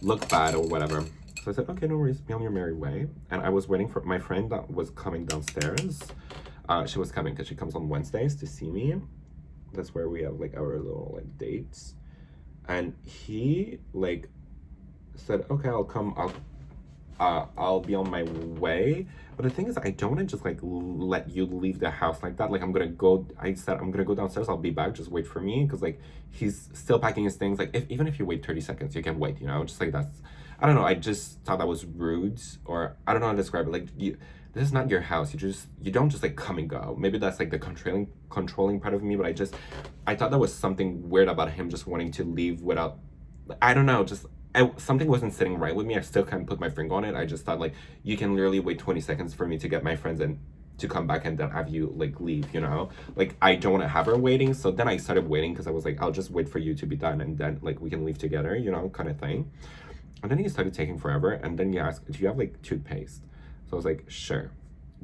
look bad or whatever. So I said, okay, no worries, be on your merry way. And I was waiting for my friend that was coming downstairs. She was coming because she comes on Wednesdays to see me. That's where we have like our little like dates. And he like said, okay, I'll come, I'll be on my way. But the thing is, I don't want to just like let you leave the house like that. Like, I said I'm gonna go downstairs, I'll be back, just wait for me, because like he's still packing his things. Like, even if you wait 30 seconds, you can wait, just like that's, I don't know, I just thought that was rude, or I don't know how to describe it. Like, this is not your house. You don't just like come and go. Maybe that's like the controlling part of me, but I thought that was something weird about him just wanting to leave without, I don't know, just something wasn't sitting right with me. I still can't put my finger on it. I just thought like, you can literally wait 20 seconds for me to get my friends and to come back and then have you like leave, like I don't want to have her waiting. So then I started waiting because I was like, I'll just wait for you to be done and then like we can leave together, kind of thing. And then he started taking forever, and then he asked, do you have like toothpaste? So I was like, sure,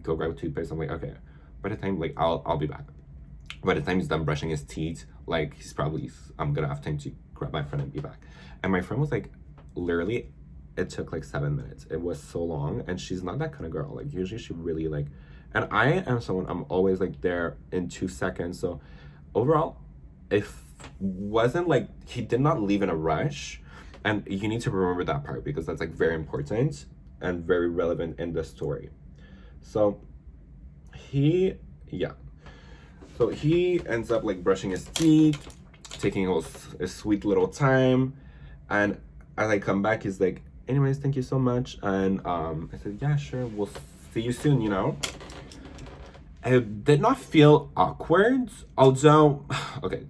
go grab toothpaste. I'm like, okay. By the time, like, I'll be back. By the time he's done brushing his teeth, like, I'm gonna have time to grab my friend and be back. And my friend was like, literally, it took like 7 minutes. It was so long, and she's not that kind of girl. Like, usually she really like, and I am someone, I'm always like there in 2 seconds. So overall, it wasn't like, he did not leave in a rush. And you need to remember that part, because that's like very important and very relevant in the story. So he ends up like brushing his teeth, taking a sweet little time. And as I come back, he's like, anyways, thank you so much. And I said, yeah, sure, we'll see you soon, It did not feel awkward, although, okay,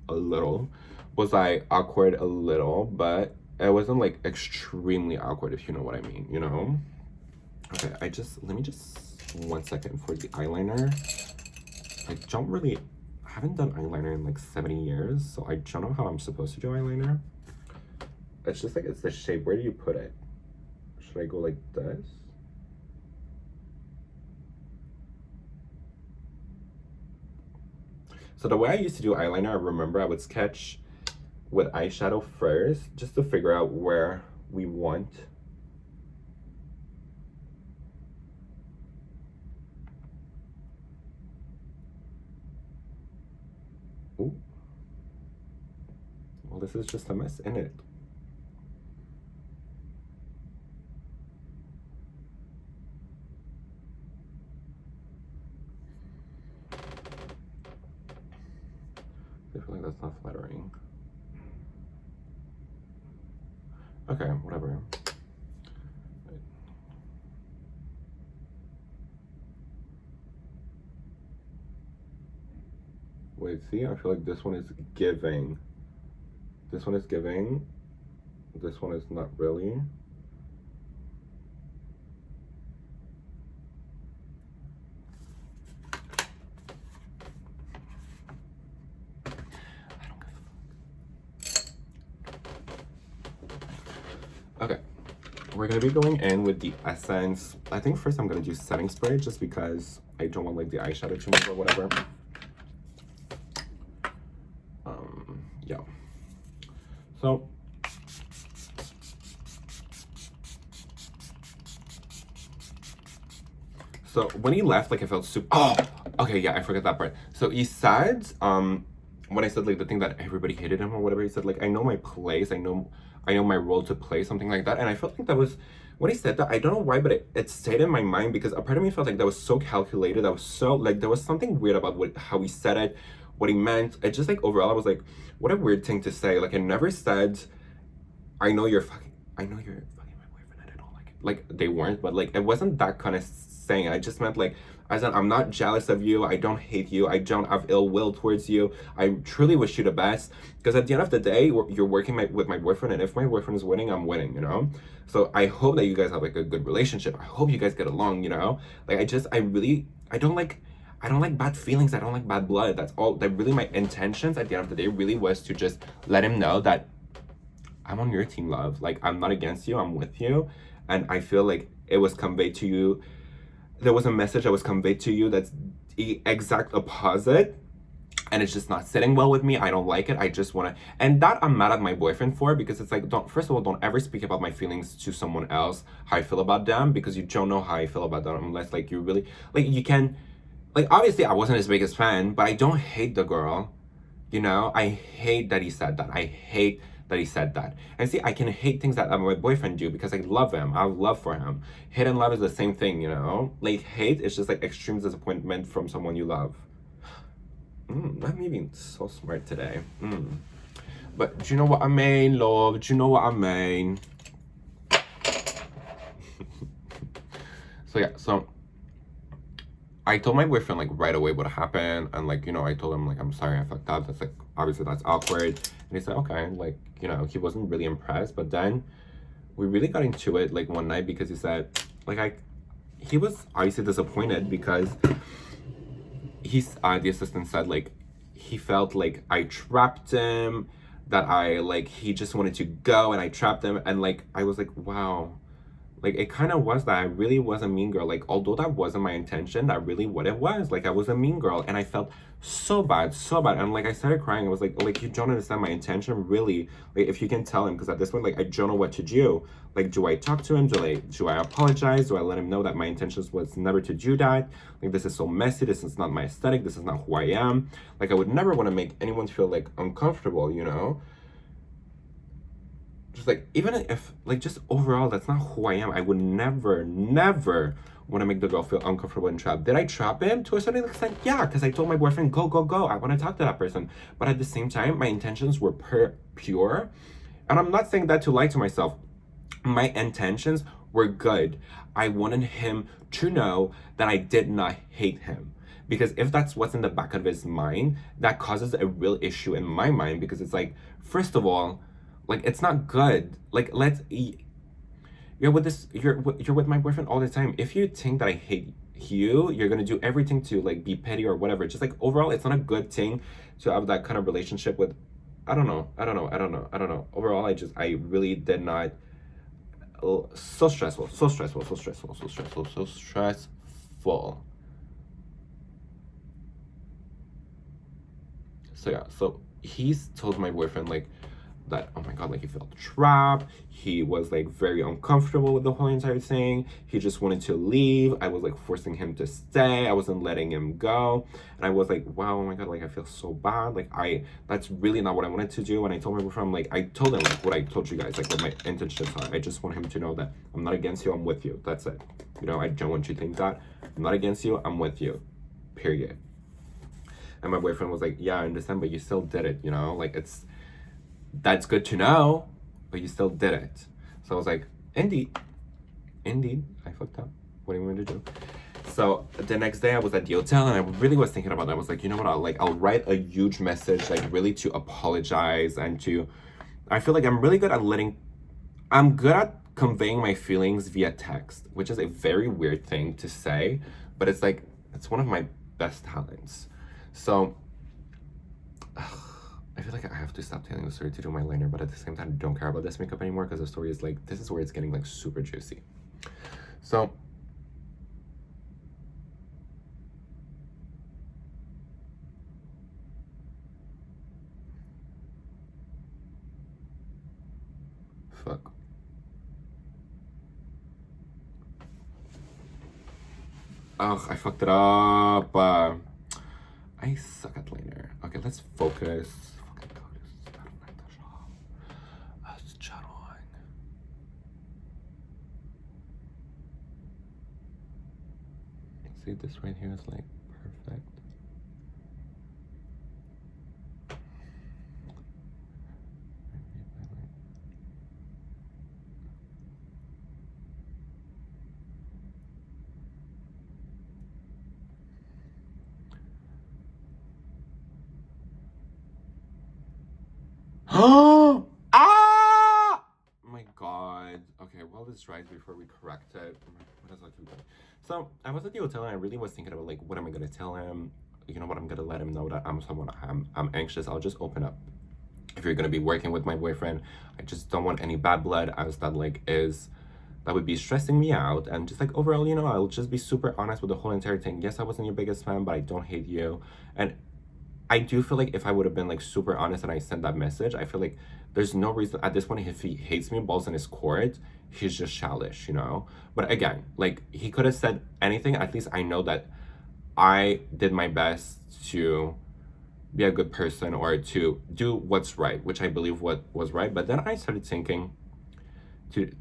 a little. Was I awkward a little, but it wasn't like extremely awkward, if you know what I mean, Okay, let me just 1 second for the eyeliner. I haven't done eyeliner in like 70 years, so I don't know how I'm supposed to do eyeliner. It's just like, it's the shape. Where do you put it? Should I go like this? So the way I used to do eyeliner, I remember I would sketch with eyeshadow first, just to figure out where we want. Ooh. Well, this is just a mess, isn't it? I feel like that's not flattering. Okay, whatever. Wait, see, I feel like this one is giving. This one is giving. This one is not really. Okay, we're gonna be going in with the Essence. I think first I'm gonna do setting spray just because I don't want like the eyeshadow to move or whatever. Yeah. So when he left, like I felt super. Oh, okay, yeah, I forgot that part. So he said, when I said like the thing that everybody hated him or whatever, he said like I know my place, I know my role to play, something like that. And I felt like that was when he said that. I don't know why, but it stayed in my mind because a part of me felt like that was so calculated. That was so like there was something weird about how he said it, what he meant. It just like overall, I was like, what a weird thing to say. Like I never said, I know you're fucking my boyfriend and I don't like it. Like they weren't, but like it wasn't that kind of saying. I just meant like, as in, I'm not jealous of you, I don't hate you, I don't have ill will towards you, I truly wish you the best, because at the end of the day, you're working with my boyfriend, and if my boyfriend is winning, I'm winning, you know? So I hope that you guys have like a good relationship, I hope you guys get along, you know? Like I don't like bad feelings, I don't like bad blood. That's all, that really my intentions at the end of the day really was to just let him know that I'm on your team, love. Like I'm not against you, I'm with you. And I feel like it was conveyed to you, there was a message that was conveyed to you that's the exact opposite, and it's just not sitting well with me. I don't like it. I just want to, and that I'm mad at my boyfriend for, because it's like, first of all, don't ever speak about my feelings to someone else, how I feel about them, because you don't know how I feel about them unless like you really, like you can, like obviously I wasn't his biggest fan, but I don't hate the girl, you know? I hate that he said that. I hate that he said that. And see, I can hate things that my boyfriend do because I love him. I have love for him. Hate and love is the same thing, you know? Like hate is just like extreme disappointment from someone you love. I'm even so smart today. But do you know what I mean, love? Do you know what I mean? So yeah, so I told my boyfriend like right away what happened, and like, you know, I told him like, I'm sorry, I fucked up. That's like, obviously that's awkward. And he said, okay, like, you know, he wasn't really impressed. But then we really got into it like one night, because he said, like, he was obviously disappointed because the assistant said like, he felt like I trapped him, that he just wanted to go and I trapped him. And like, I was like, wow. Like, it kind of was that. I really was a mean girl. Like, although that wasn't my intention, that really what it was. Like, I was a mean girl, and I felt so bad, so bad. And, like, I started crying. I was like, you don't understand my intention, really. Like, if you can tell him, because at this point, like, I don't know what to do. Like, do I talk to him? Do I apologize? Do I let him know that my intentions was never to do that? Like, this is so messy. This is not my aesthetic. This is not who I am. Like, I would never want to make anyone feel, like, uncomfortable, you know? Just like, even if like, just overall, that's not who I am. I would never want to make the girl feel uncomfortable and trapped. Did I trap him to a certain extent? Yeah, because I told my boyfriend, go, I want to talk to that person. But at the same time, my intentions were pure, and I'm not saying that to lie to myself. My intentions were good. I wanted him to know that I did not hate him, because if that's what's in the back of his mind, that causes a real issue in my mind, because it's like, first of all, like, it's not good. Like, you're with my boyfriend all the time. If you think that I hate you, you're gonna do everything to like be petty or whatever. Just like, overall, it's not a good thing to have that kind of relationship with. I don't know. Overall, I really did not. So stressful. So yeah, so he's told my boyfriend like that, oh my god, like he felt trapped, he was like very uncomfortable with the whole entire thing, he just wanted to leave. I was like forcing him to stay, I wasn't letting him go, and I was like, wow, oh my god, like I feel so bad, like that's really not what I wanted to do. And I told my boyfriend, like, I told him like what I told you guys, like what my intentions are. I just want him to know that I'm not against you, I'm with you, that's it, you know? I don't want you to think that I'm not against you, I'm with you, period. And my boyfriend was like, yeah, I understand, but you still did it, you know? Like, that's good to know, but you still did it. So I was like, indeed, I fucked up. What do you want me to do? So the next day I was at the hotel and I really was thinking about it. I was like, you know what? I'll write a huge message, like really to apologize and to. I feel like I'm really good at I'm good at conveying my feelings via text, which is a very weird thing to say, but it's like, it's one of my best talents. So, I feel like I have to stop telling the story to do my liner, but at the same time, I don't care about this makeup anymore because the story is like, this is where it's getting like super juicy. So, fuck. Ugh, I fucked it up. I suck at liner. Okay, let's focus. See, this right here is like perfect. Oh! Ah! My God. Okay, well, this dries before we correct it. What does that keep going? So I was at the hotel and I really was thinking about like, what am I gonna tell him? You know what? I'm gonna let him know that I'm anxious. I'll just open up. If you're gonna be working with my boyfriend, I just don't want any bad blood. As that that would be stressing me out, and just like overall, you know, I'll just be super honest with the whole entire thing. Yes, I wasn't your biggest fan, but I don't hate you, and I do feel like if I would have been like super honest and I sent that message, I feel like there's no reason at this point if he hates me, balls in his court, he's just childish, you know? But again, like he could have said anything. At least I know that I did my best to be a good person or to do what's right, which I believe what was right. But then I started thinking,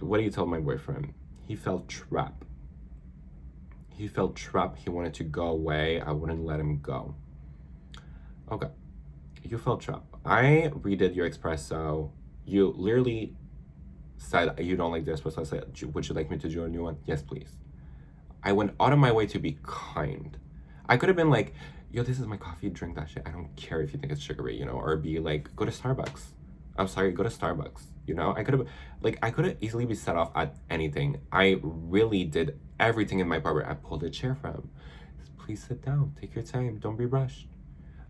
what do you tell my boyfriend? He felt trapped. He felt trapped. He wanted to go away. I wouldn't let him go. Okay, you felt trapped. I redid your espresso. You literally said you don't like the espresso. I said, would you like me to do a new one? Yes, please. I went out of my way to be kind. I could have been like, yo, this is my coffee, drink that shit. I don't care if you think it's sugary, you know, or be like, go to Starbucks. I'm sorry, go to Starbucks. You know, I could have easily be set off at anything. I really did everything in my power. I pulled a chair for him. Please sit down, take your time, don't be rushed.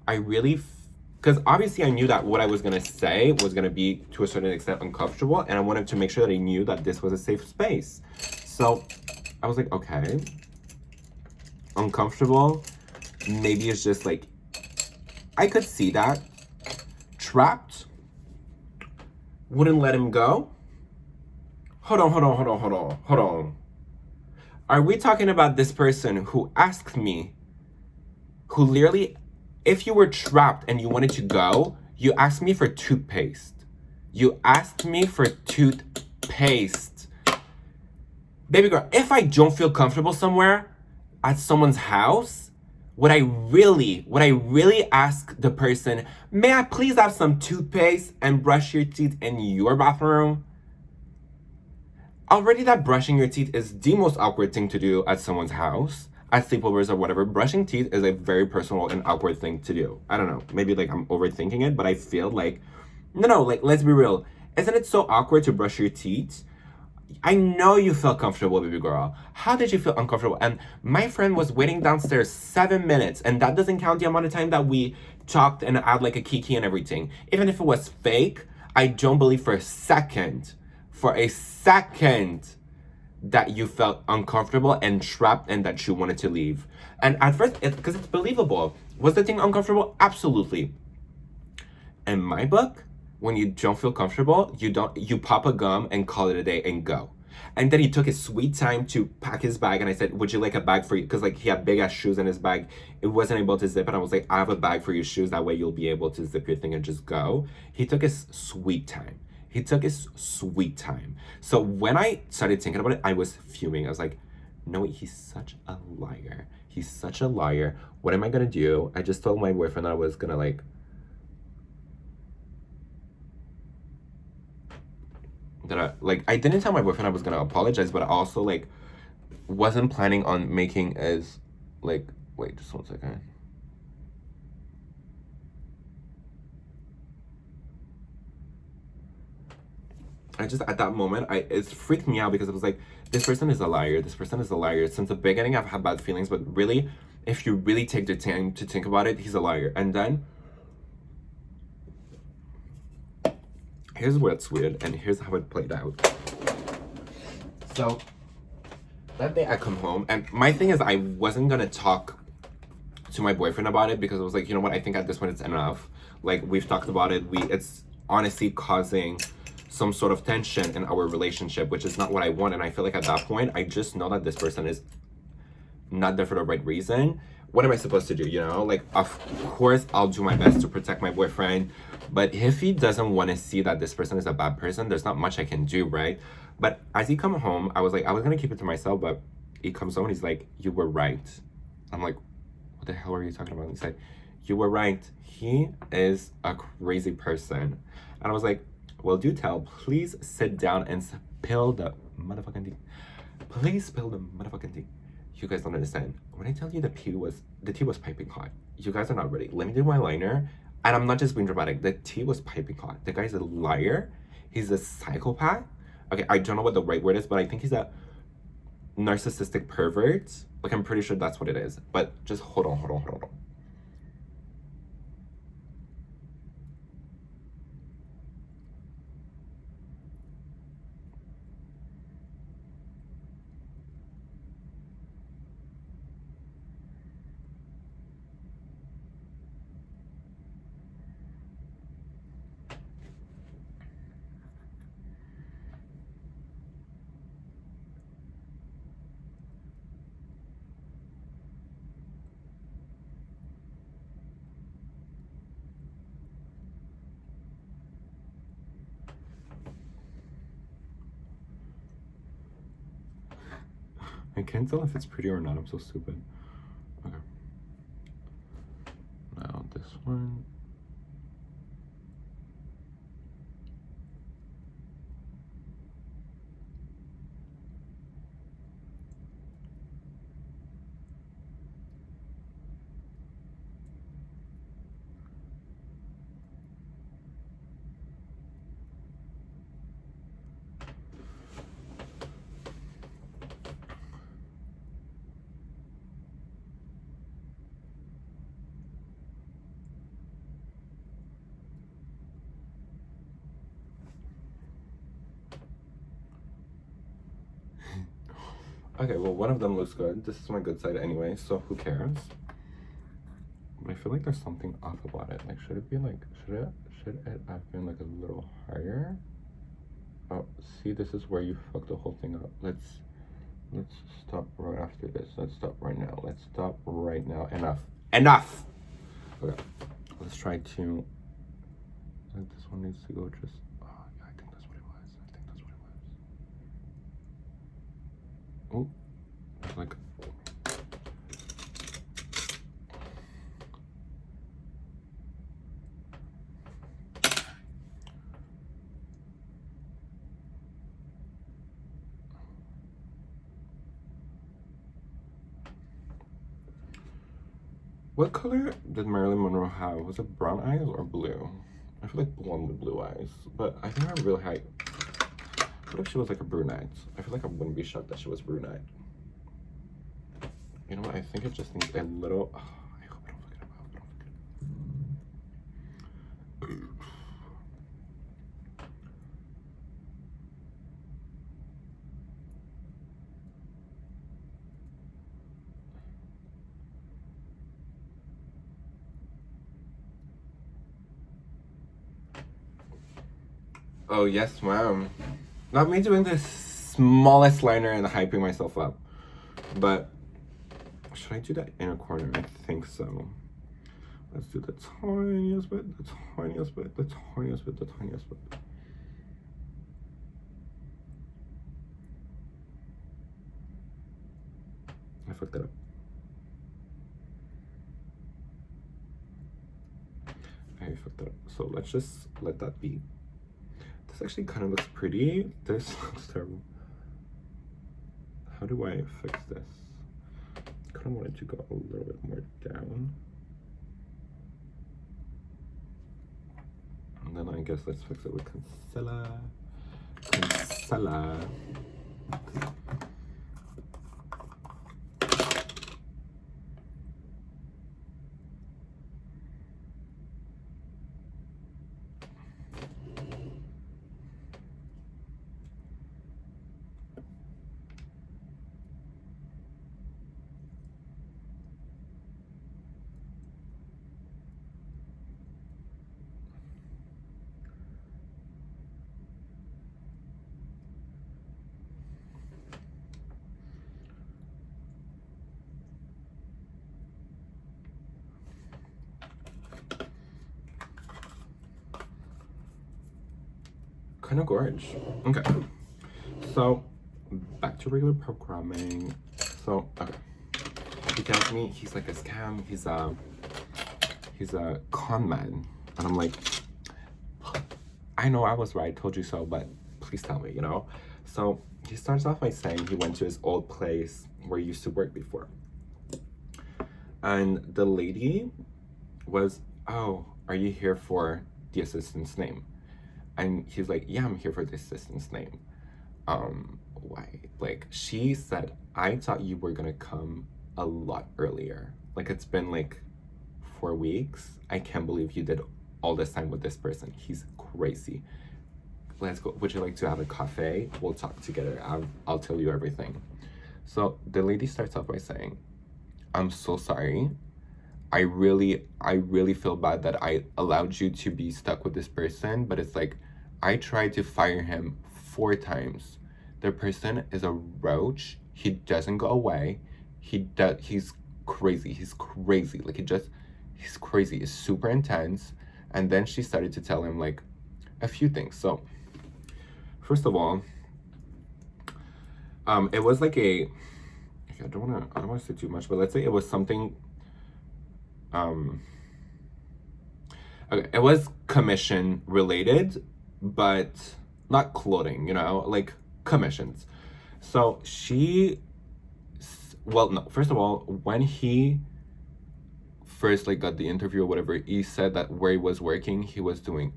I really, because obviously I knew that what I was gonna say was gonna be to a certain extent uncomfortable, and I wanted to make sure that he knew that this was a safe space. So I was like, okay, uncomfortable. Maybe it's just like, I could see that. Trapped. Wouldn't let him go. Hold on. Are we talking about this person who asked me, who literally, if you were trapped and you wanted to go, you asked me for toothpaste. You asked me for toothpaste. Baby girl, if I don't feel comfortable somewhere at someone's house, would I really ask the person, may I please have some toothpaste and brush your teeth in your bathroom? Already that brushing your teeth is the most awkward thing to do at someone's house, at sleepovers or whatever. Brushing teeth is a very personal and awkward thing to do. I don't know, maybe like I'm overthinking it, but I feel like, no, like let's be real. Isn't it so awkward to brush your teeth? I know you felt comfortable, baby girl. How did you feel uncomfortable? And my friend was waiting downstairs 7 minutes, and that doesn't count the amount of time that we talked and had like a kiki and everything. Even if it was fake, I don't believe for a second that you felt uncomfortable and trapped and that you wanted to leave. And at first, because it's believable. Was the thing uncomfortable? Absolutely. In my book, when you don't feel comfortable, you pop a gum and call it a day and go. And then he took his sweet time to pack his bag, and I said, would you like a bag for you? Because like he had big ass shoes in his bag. It wasn't able to zip, and I was like, I have a bag for your shoes. That way you'll be able to zip your thing and just go. He took his sweet time. So when I started thinking about it, I was fuming. I was like, no, he's such a liar. What am I gonna do? I just told my boyfriend that I was gonna, like, that I didn't tell my boyfriend I was gonna apologize, but I also like wasn't planning on making as like, wait, just 1 second. I just at that moment it freaked me out because it was like, this person is a liar. This person is a liar. Since the beginning I've had bad feelings, but really, if you really take the time to think about it, he's a liar. And then here's what's weird, and here's how it played out. So that day I come home, and my thing is I wasn't gonna talk to my boyfriend about it because I was like, you know what, I think at this point it's enough. Like, we've talked about it. It's honestly causing some sort of tension in our relationship, which is not what I want. And I feel like at that point, I just know that this person is not there for the right reason. What am I supposed to do? You know, like, of course, I'll do my best to protect my boyfriend. But if he doesn't want to see that this person is a bad person, there's not much I can do, right? But as he come home, I was like, I was going to keep it to myself. But he comes home and he's like, you were right. I'm like, what the hell are you talking about? And he said, you were right. He is a crazy person. And I was like, well, do tell. Please sit down and spill the motherfucking tea. Please spill the motherfucking tea. You guys don't understand. When I tell you the tea was piping hot. You guys are not ready. Let me do my liner. And I'm not just being dramatic. The tea was piping hot. The guy's a liar. He's a psychopath. Okay, I don't know what the right word is, but I think he's a narcissistic pervert. Like, I'm pretty sure that's what it is. But just hold on. I can't tell if it's pretty or not. I'm so stupid. Okay. Now this one. Okay, well, one of them looks good. This is my good side anyway, so who cares? But I feel like there's something off about it. Like, should it have been like a little higher? Oh, see, this is where you fuck the whole thing up. Let's stop right after this. Let's stop right now. Let's stop right now. Enough! Okay, let's try to, like, this one needs to go just, oh, yeah, I think that's what it was. Oh, it's like, what color did Marilyn Monroe have? Was it brown eyes or blue? I feel like blonde with blue eyes, but I think her real height. What if she was like a brunette? I feel like I wouldn't be shocked that she was brunette. You know what? I think it just needs a little. Oh, I hope I don't fuck it up. Oh, yes, ma'am. Not me doing the smallest liner and hyping myself up. But should I do that inner corner? I think so. Let's do the tiniest bit, the tiniest bit, the tiniest bit, the tiniest bit. I fucked it up. I fucked it up. So let's just let that be. This this actually kind of looks pretty. This looks terrible. How do I fix this? I kind of wanted to go a little bit more down. And then I guess let's fix it with concealer. Concealer. Kind of gorge. Okay, so back to regular programming. So okay, he tells me he's like a scam. He's a con man, and I'm like, I know I was right, told you so, but please tell me, you know. So he starts off by saying he went to his old place where he used to work before, and the lady was, oh, are you here for the assistant's name? And he's like, yeah, I'm here for the assistant's name. Why? Like, she said, I thought you were gonna come a lot earlier. Like, it's been like 4 weeks. I can't believe you did all this time with this person. He's crazy. Let's go. Would you like to have a cafe? We'll talk together. I'll tell you everything. So the lady starts off by saying, I'm so sorry. I really feel bad that I allowed you to be stuck with this person, but it's like, I tried to fire him 4 times. The person is a roach. He doesn't go away. He's crazy. He's crazy. Like, he's crazy. He's super intense. And then she started to tell him like a few things. So first of all, it was like I don't want to say too much, but let's say it was something. Okay, it was commission related, but not clothing, you know, like commissions. So no, first of all, when he first like got the interview or whatever, he said that where he was working, he was the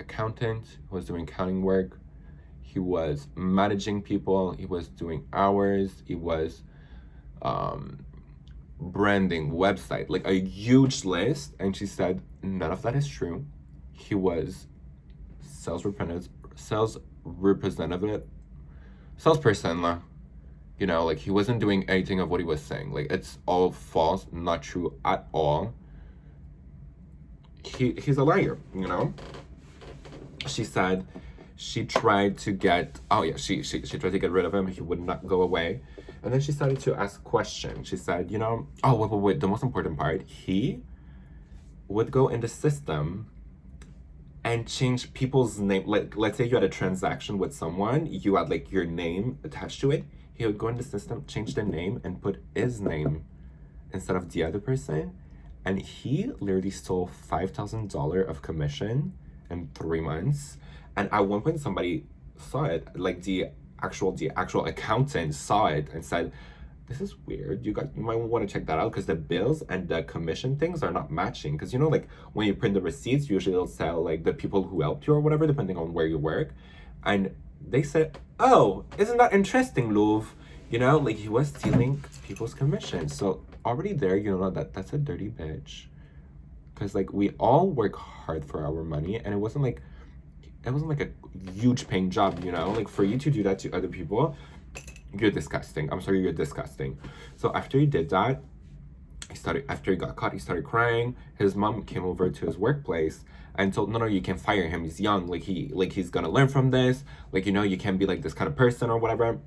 accountant, he was doing accounting work, he was managing people, he was doing hours, he was branding, website, like a huge list. And she said none of that is true. He was salesperson, you know, like he wasn't doing anything of what he was saying. Like, it's all false, not true at all. He's a liar, you know. She said she tried to get she tried to get rid of him. He would not go away. And then she started to ask questions. She said, you know, wait, the most important part, he would go in the system and change people's name. Like, let's say you had a transaction with someone, you had like your name attached to it. He would go in the system, change the name, and put his name instead of the other person. And he literally stole $5,000 of commission in 3 months. And at one point, somebody saw it, like the actual accountant saw it and said, this is weird. You might want to check that out, because the bills and the commission things are not matching. Because, you know, like when you print the receipts, usually they'll sell like the people who helped you or whatever, depending on where you work. And they said, oh, isn't that interesting, Louvre? You know, like he was stealing people's commission. So already there, you know, that's a dirty bitch. Because like we all work hard for our money, and it wasn't like a huge paying job, you know? Like, for you to do that to other people, you're disgusting. I'm sorry, you're disgusting. So after he did that, after he got caught, he started crying. His mom came over to his workplace and told, no, you can't fire him. He's young. He's gonna learn from this. Like, you know, you can't be like this kind of person or whatever.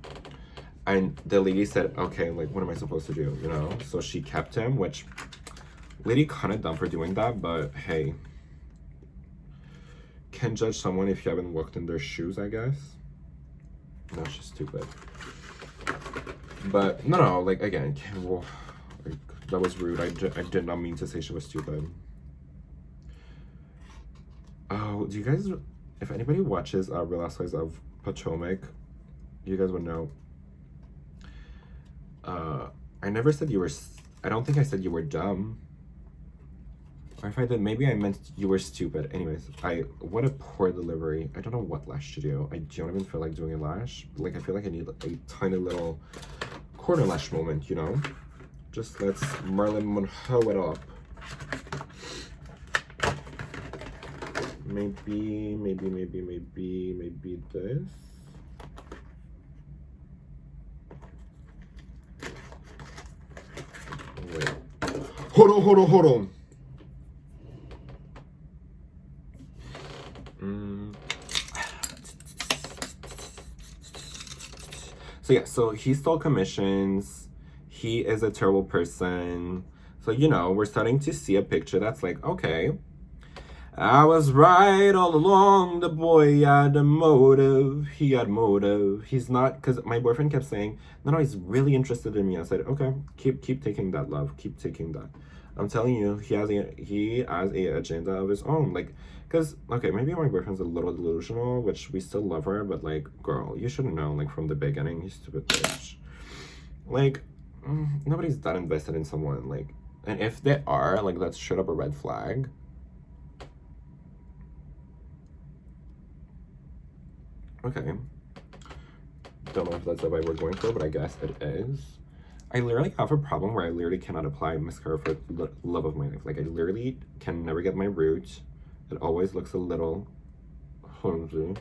And the lady said, okay, like, what am I supposed to do, you know? So she kept him, which, lady kind of dumb for doing that, but hey. Can't judge someone if you haven't walked in their shoes, I guess. No, she's stupid. But no, like, again, that was rude. I did not mean to say she was stupid. Oh, do you guys if anybody watches Real Housewives of Potomac, you guys would know. I never said you were. I don't think I said you were dumb. Or if I did, maybe I meant you were stupid. Anyways, what a poor delivery. I don't know what lash to do. I don't even feel like doing a lash. Like, I feel like I need a tiny little corner lash moment, you know? Just let's Marilyn Monroe it up. Maybe this. Wait. Hold on. So yeah, so he stole commissions. He is a terrible person. So, you know, we're starting to see a picture that's like, okay, I was right all along. The boy had a motive. He had motive. He's not, because my boyfriend kept saying, no, he's really interested in me. I said, okay, keep taking that, love. Keep taking that. I'm telling you, he has a agenda of his own. Like, because, okay, maybe my boyfriend's a little delusional, which we still love her, but, like, girl, you should have known, like, from the beginning, you stupid bitch. Like, nobody's that invested in someone, like, and if they are, like, that's straight up a red flag. Okay. Don't know if that's the vibe we're going for, but I guess it is. I literally have a problem where I literally cannot apply mascara for the love of my life. Like, I literally can never get my root. It always looks a little clumsy.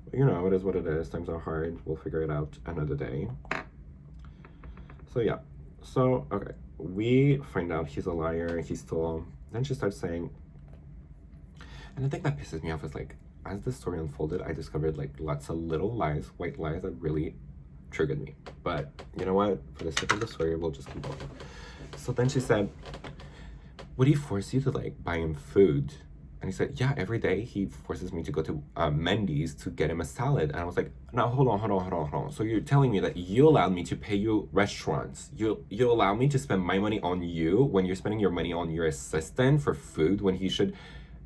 But, you know, it is what it is. Times are hard. We'll figure it out another day. So, yeah. So, okay. We find out he's a liar. He stole. Then she starts saying... And the thing that pisses me off is, like, as the story unfolded, I discovered, like, lots of little lies, white lies that really triggered me. But you know what? For the sake of the story, we'll just keep going. So then she said, would he force you to, like, buy him food? And he said, yeah, every day he forces me to go to Mendy's to get him a salad. And I was like, no, hold on. So you're telling me that you allowed me to pay you restaurants. You allow me to spend my money on you when you're spending your money on your assistant for food when he should...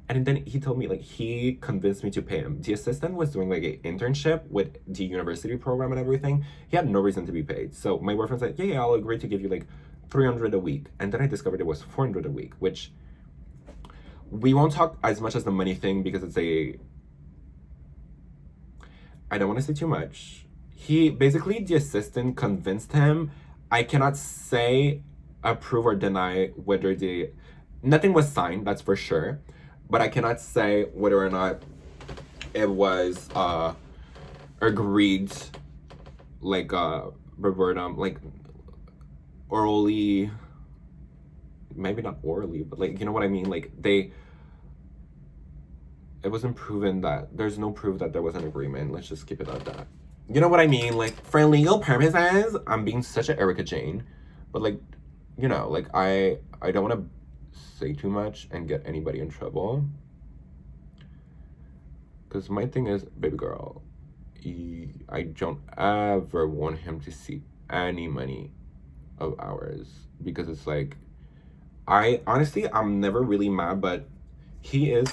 And then he told me, like, he convinced me to pay him. The assistant was doing, like, an internship with the university program and everything. He had no reason to be paid. So my boyfriend said, yeah, I'll agree to give you, like, $300 a week. And then I discovered it was $400 a week, which we won't talk as much as the money thing because it's a... I don't want to say too much. He, basically, the assistant convinced him. I cannot say, approve or deny whether the... Nothing was signed, that's for sure. But I cannot say whether or not it was agreed, like, verbatim, like, orally, maybe not orally, but, like, you know what I mean? Like, it wasn't proven that, there's no proof that there was an agreement. Let's just keep it at that. You know what I mean? Like, for legal purposes, I'm being such an Erica Jane. But, like, you know, like, I don't want to say too much and get anybody in trouble, because my thing is, baby girl, I don't ever want him to see any money of ours, because it's like, I'm never really mad, but he is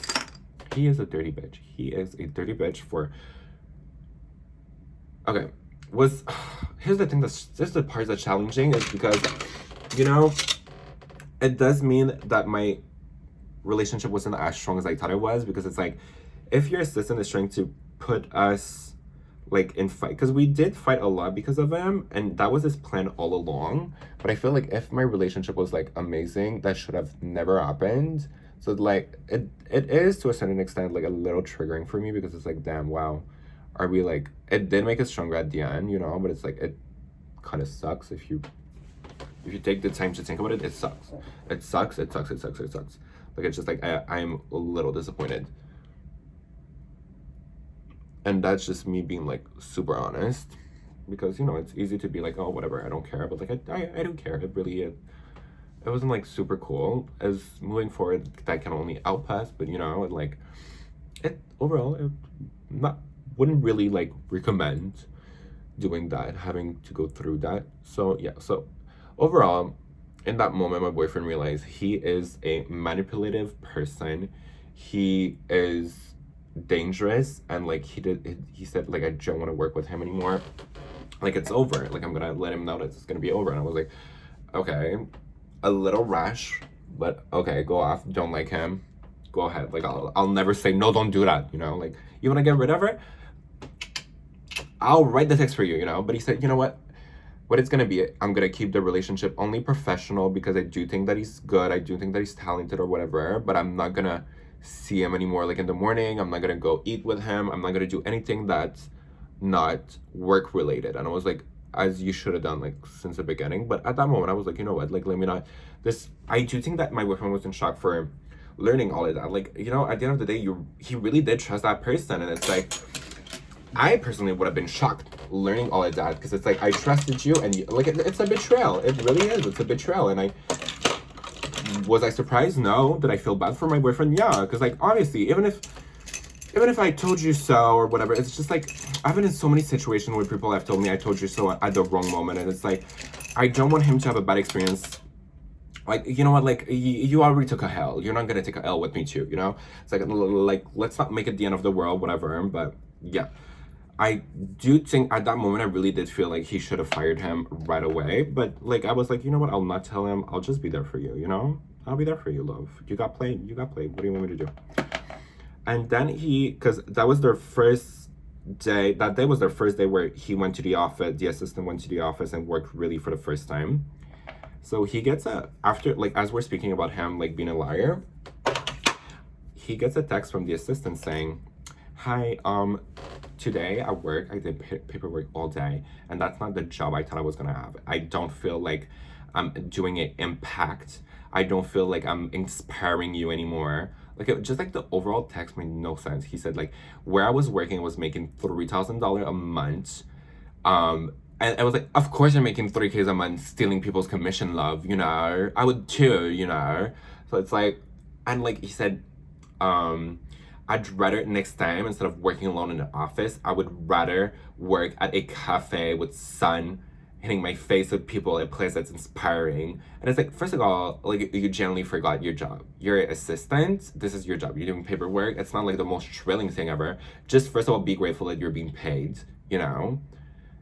a dirty bitch. He is a dirty bitch for... Okay, here's the thing this is the part that's challenging, is because, you know, it does mean that my relationship wasn't as strong as I thought it was, because it's like, if your assistant is trying to put us, like, in fight, because we did fight a lot because of him, and that was his plan all along. But I feel like if my relationship was, like, amazing, that should have never happened. So, like, it is to a certain extent, like, a little triggering for me, because it's like, damn, wow, are we, like, it did make us stronger at the end, you know, but it's like, it kind of sucks if you take the time to think about it. It sucks. It sucks. Like, it's just like, I'm a little disappointed. And that's just me being, like, super honest. Because, you know, it's easy to be like, oh, whatever, I don't care. But, like, I do care. It wasn't, like, super cool. As moving forward, that can only help us. But, you know, like, overall, wouldn't really, like, recommend doing that, having to go through that. So, yeah, so... Overall, in that moment, my boyfriend realized he is a manipulative person. He is dangerous, and like he said like I don't want to work with him anymore. Like it's over. Like I'm gonna let him know that it's gonna be over. And I was like, okay, a little rash, but okay, go off. Don't like him, go ahead. Like I'll never say no. Don't do that. You know, like you wanna get rid of her, I'll write the text for you. You know. But he said, you know what it's gonna be, I'm gonna keep the relationship only professional because I do think that he's good. I do think that he's talented or whatever, but I'm not gonna see him anymore like in the morning. I'm not gonna go eat with him. I'm not gonna do anything that's not work related. And I was like, as you should have done like since the beginning. But at that moment I was like, you know what, like let me not this. I do think that my boyfriend was in shock for learning all of that. Like, you know, at the end of the day, he really did trust that person. And it's like, I personally would have been shocked learning all of that, because it's like I trusted you, and like it's a betrayal. It really is. It's a betrayal. And was I surprised? No. Did I feel bad for my boyfriend? Yeah, because like obviously, even if I told you so or whatever, it's just like I've been in so many situations where people have told me I told you so at the wrong moment, and it's like I don't want him to have a bad experience. Like, you know what, like you already took a L. You're not gonna take a L with me too, you know? It's like let's not make it the end of the world, whatever. But yeah, I do think at that moment I really did feel like he should have fired him right away. But like I was like, you know what, I'll not tell him. I'll just be there for you, you know? I'll be there for you, love. You got played. What do you want me to do? And then because that was their first day. That day was their first day where he went to the office. The assistant went to the office and worked really for the first time. So he gets after, like, as we're speaking about him, like, being a liar, he gets a text from the assistant saying, hi, today at work, I did paperwork all day, and that's not the job I thought I was gonna have. I don't feel like I'm doing an impact. I don't feel like I'm inspiring you anymore. Like, just like the overall text made no sense. He said, like, where I was working, I was making $3,000 a month. And I was like, of course you're making 3K a month stealing people's commission, love, you know? I would too, you know? So it's like, and like he said, I'd rather next time, instead of working alone in the office, I would rather work at a cafe with sun hitting my face with people, a place that's inspiring. And it's like, first of all, like you generally forgot your job. You're an assistant, this is your job. You're doing paperwork. It's not like the most thrilling thing ever. Just first of all, be grateful that you're being paid, you know?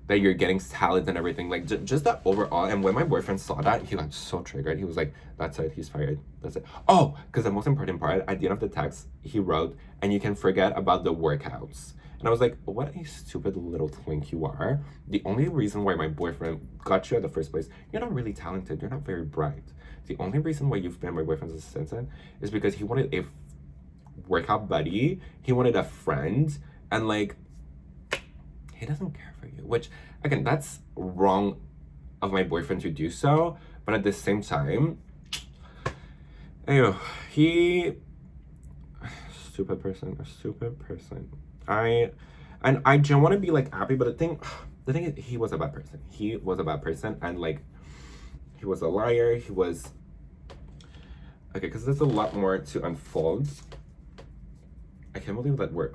That you're getting salads and everything, like just that overall. And when my boyfriend saw that, he got so triggered. He was like, that's it, he's fired, that's it. Oh, because the most important part, at the end of the text, he wrote, and you can forget about the workouts. And I was like, what a stupid little twink you are. The only reason why my boyfriend got you in the first place, you're not really talented, you're not very bright. The only reason why you've been my boyfriend's assistant is because he wanted a workout buddy, he wanted a friend, and like, he doesn't care for you, which again, that's wrong of my boyfriend to do so, but at the same time, he stupid person. I don't want to be like happy, but the thing is, he was a bad person. And like, he was a liar. He was okay, because there's a lot more to unfold. I can't believe that we're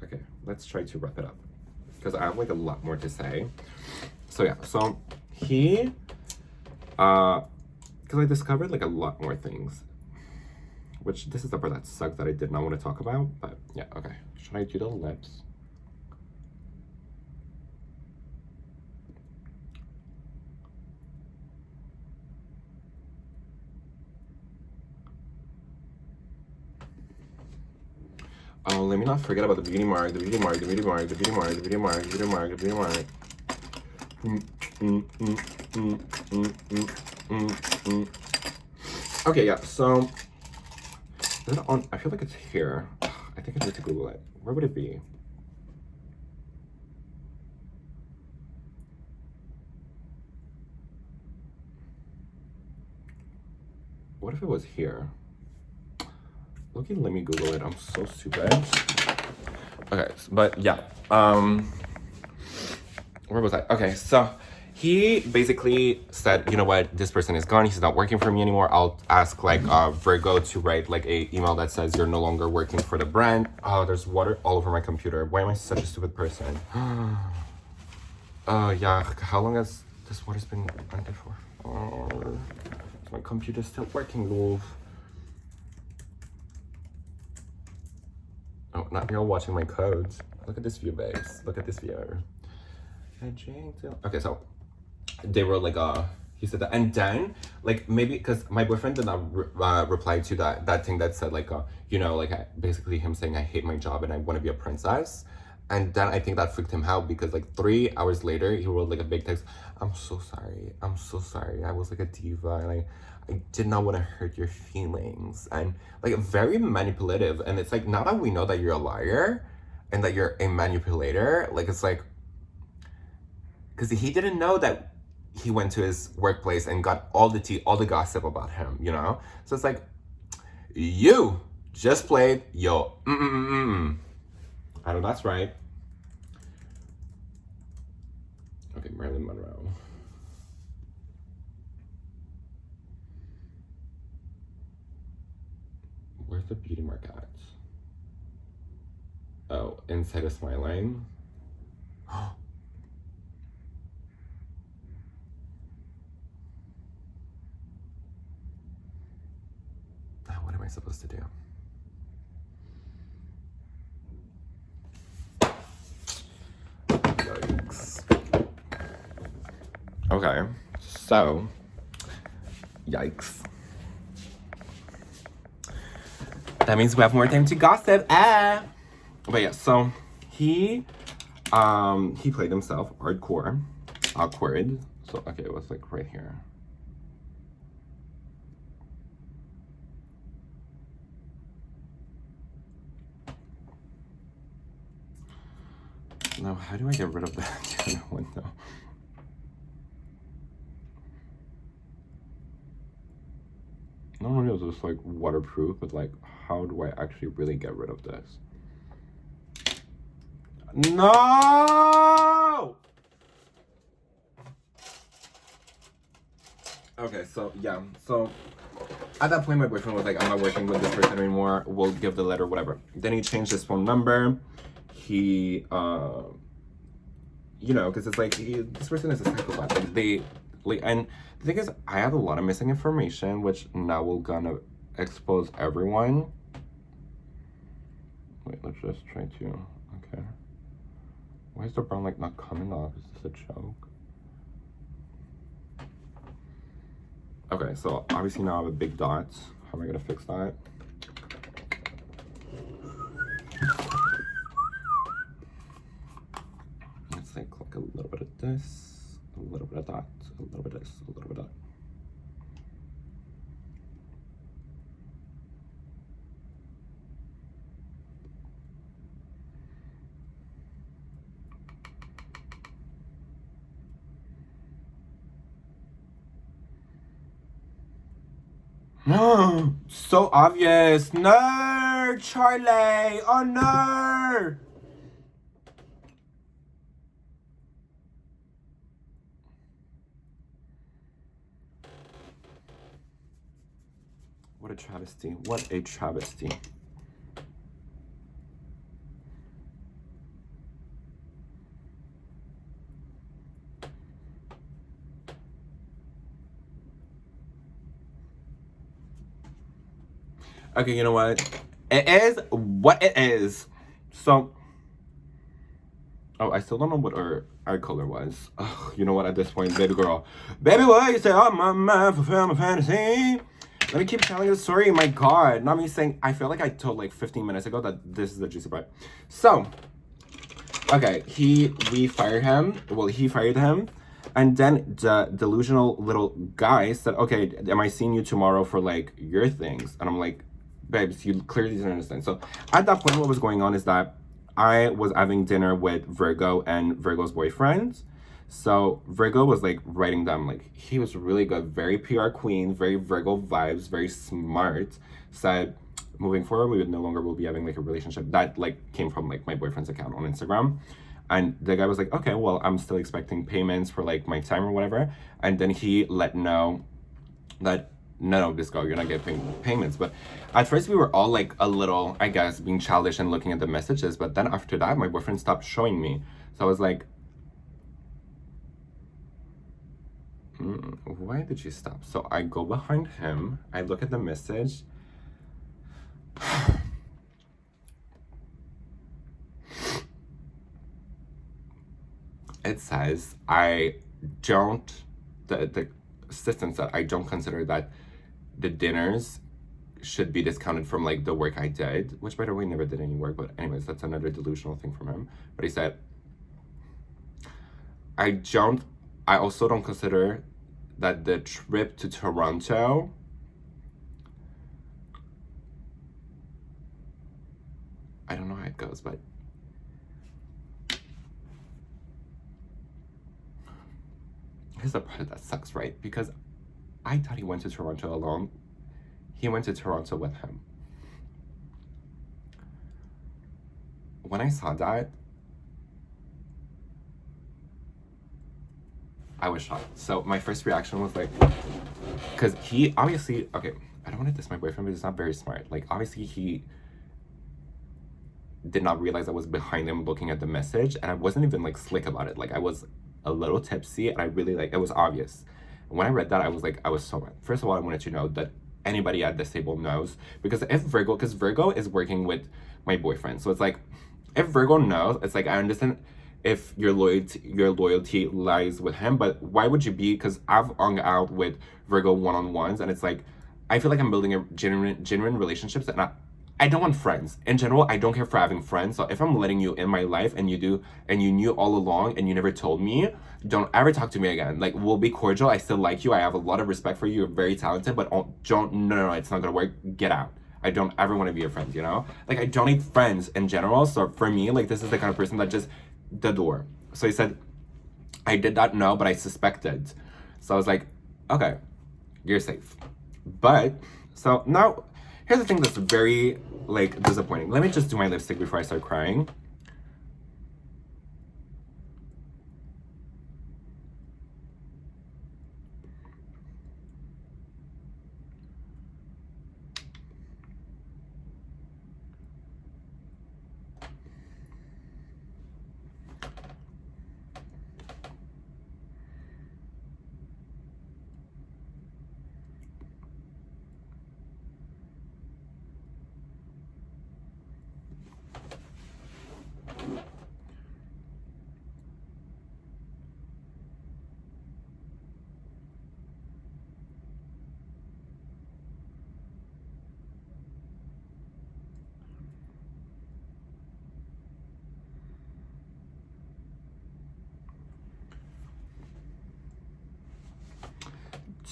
okay. Let's try to wrap it up, because I have like a lot more to say. So yeah, so he, because I discovered like a lot more things, which this is the part that sucks that I did not want to talk about, but yeah, okay. Should I do the lips? Oh, let me not forget about the beauty mark. Okay, yeah, so is it on? I feel like it's here. I think I need to Google it. Where would it be? What if it was here? Okay, let me Google it. I'm so stupid. Okay, but yeah. Where was I? Okay, so he basically said, you know what, this person is gone. He's not working for me anymore. I'll ask like Virgo to write like a email that says you're no longer working for the brand. Oh, there's water all over my computer. Why am I such a stupid person? Yeah. How long has this water's been on there for? Oh, is my computer still working, love? Oh, not you're watching my codes. Look at this view, babes. Look at this view. Okay, so they were like, he said that, and then like maybe because my boyfriend did not reply to that thing that said like, you know, like basically him saying I hate my job and I want to be a princess. And then I think that freaked him out because like 3 hours later he wrote like a big text. I'm so sorry. I'm so sorry. I was like a diva and I did not want to hurt your feelings, and like very manipulative. And it's like now that we know that you're a liar and that you're a manipulator, like it's like because he didn't know that he went to his workplace and got all the tea, all the gossip about him, you know? So it's like, you just played yo. I know that's right. Okay, Marilyn Monroe. Where's the beauty mark at? Oh, inside a smile line. What am I supposed to do? Yikes. Okay, so, yikes. That means we have more time to gossip. But yeah, so he played himself hardcore, awkward. So okay, it was like right here. Now, how do I get rid of that window? Normally it was just like waterproof, but like, how do I actually really get rid of this? No! Okay, so yeah, so at that point my boyfriend was like, I'm not working with this person anymore, we'll give the letter, whatever. Then he changed his phone number. He, you know, because it's like, this person is a psychopath. And the thing is, I have a lot of missing information, which now we're gonna expose everyone. Wait, let's just try to, okay. Why is the brown like not coming off? Is this a joke? Okay, so obviously now I have a big dot. How am I gonna fix that? Let's like click a little bit of this, a little bit of that, a little bit of this, a little bit of that. No, so obvious. No, Charlie. Oh no. What a travesty. What a travesty. Okay, you know what? It is what it is. So, oh, I still don't know what our eye color was. Ugh, you know what? At this point, baby girl, baby, what you say? Oh, my mind, fulfill my fantasy. Let me keep telling the story. My God, not me saying. I feel like I told like 15 minutes ago that this is the juicy part. So, okay, we fired him. Well, he fired him. And then the delusional little guy said, okay, am I seeing you tomorrow for like your things? And I'm like, babes, you clearly didn't understand. So at that point, what was going on is that I was having dinner with Virgo and Virgo's boyfriend. So Virgo was like writing them, like he was really good, very PR queen, very Virgo vibes, very smart. Said, moving forward, we would no longer will be having like a relationship. That like came from like my boyfriend's account on Instagram. And the guy was like, okay, well, I'm still expecting payments for like my time or whatever. And then he let know that, no, this girl, you're not getting payments. But at first we were all like a little, I guess, being childish and looking at the messages. But then after that, my boyfriend stopped showing me. So I was like, why did you stop? So I go behind him. I look at the message. it says I don't, the assistant said I don't consider that the dinners should be discounted from like the work I did, which by the way never did any work, but anyways, that's another delusional thing from him. But he said, I also don't consider that the trip to Toronto I don't know how it goes, but here's the part that sucks, right? Because I thought he went to Toronto alone. He went to Toronto with him. When I saw that, I was shocked. So my first reaction was like, because he obviously, okay, I don't want to diss my boyfriend, but he's not very smart. Like, obviously he did not realize I was behind him looking at the message, and I wasn't even like slick about it. Like, I was a little tipsy, and I really like, it was obvious. When I read that, I was like, I was so mad. First of all, I wanted to know that anybody at this table knows, because because Virgo is working with my boyfriend, so it's like, if Virgo knows, it's like, I understand if your loyalty lies with him, but why would you be? Because I've hung out with Virgo one-on-ones, and it's like, I feel like I'm building a genuine relationships, and I don't want friends. In general, I don't care for having friends. So if I'm letting you in my life and you knew all along and you never told me, don't ever talk to me again. Like, we'll be cordial. I still like you. I have a lot of respect for you. You're very talented, but no, it's not gonna work. Get out. I don't ever want to be your friend, you know? Like, I don't need friends in general. So for me, like, this is the kind of person that just, the door. So he said, I did not know, but I suspected. So I was like, okay, you're safe. But, so now, here's the thing that's very, like, disappointing. Let me just do my lipstick before I start crying.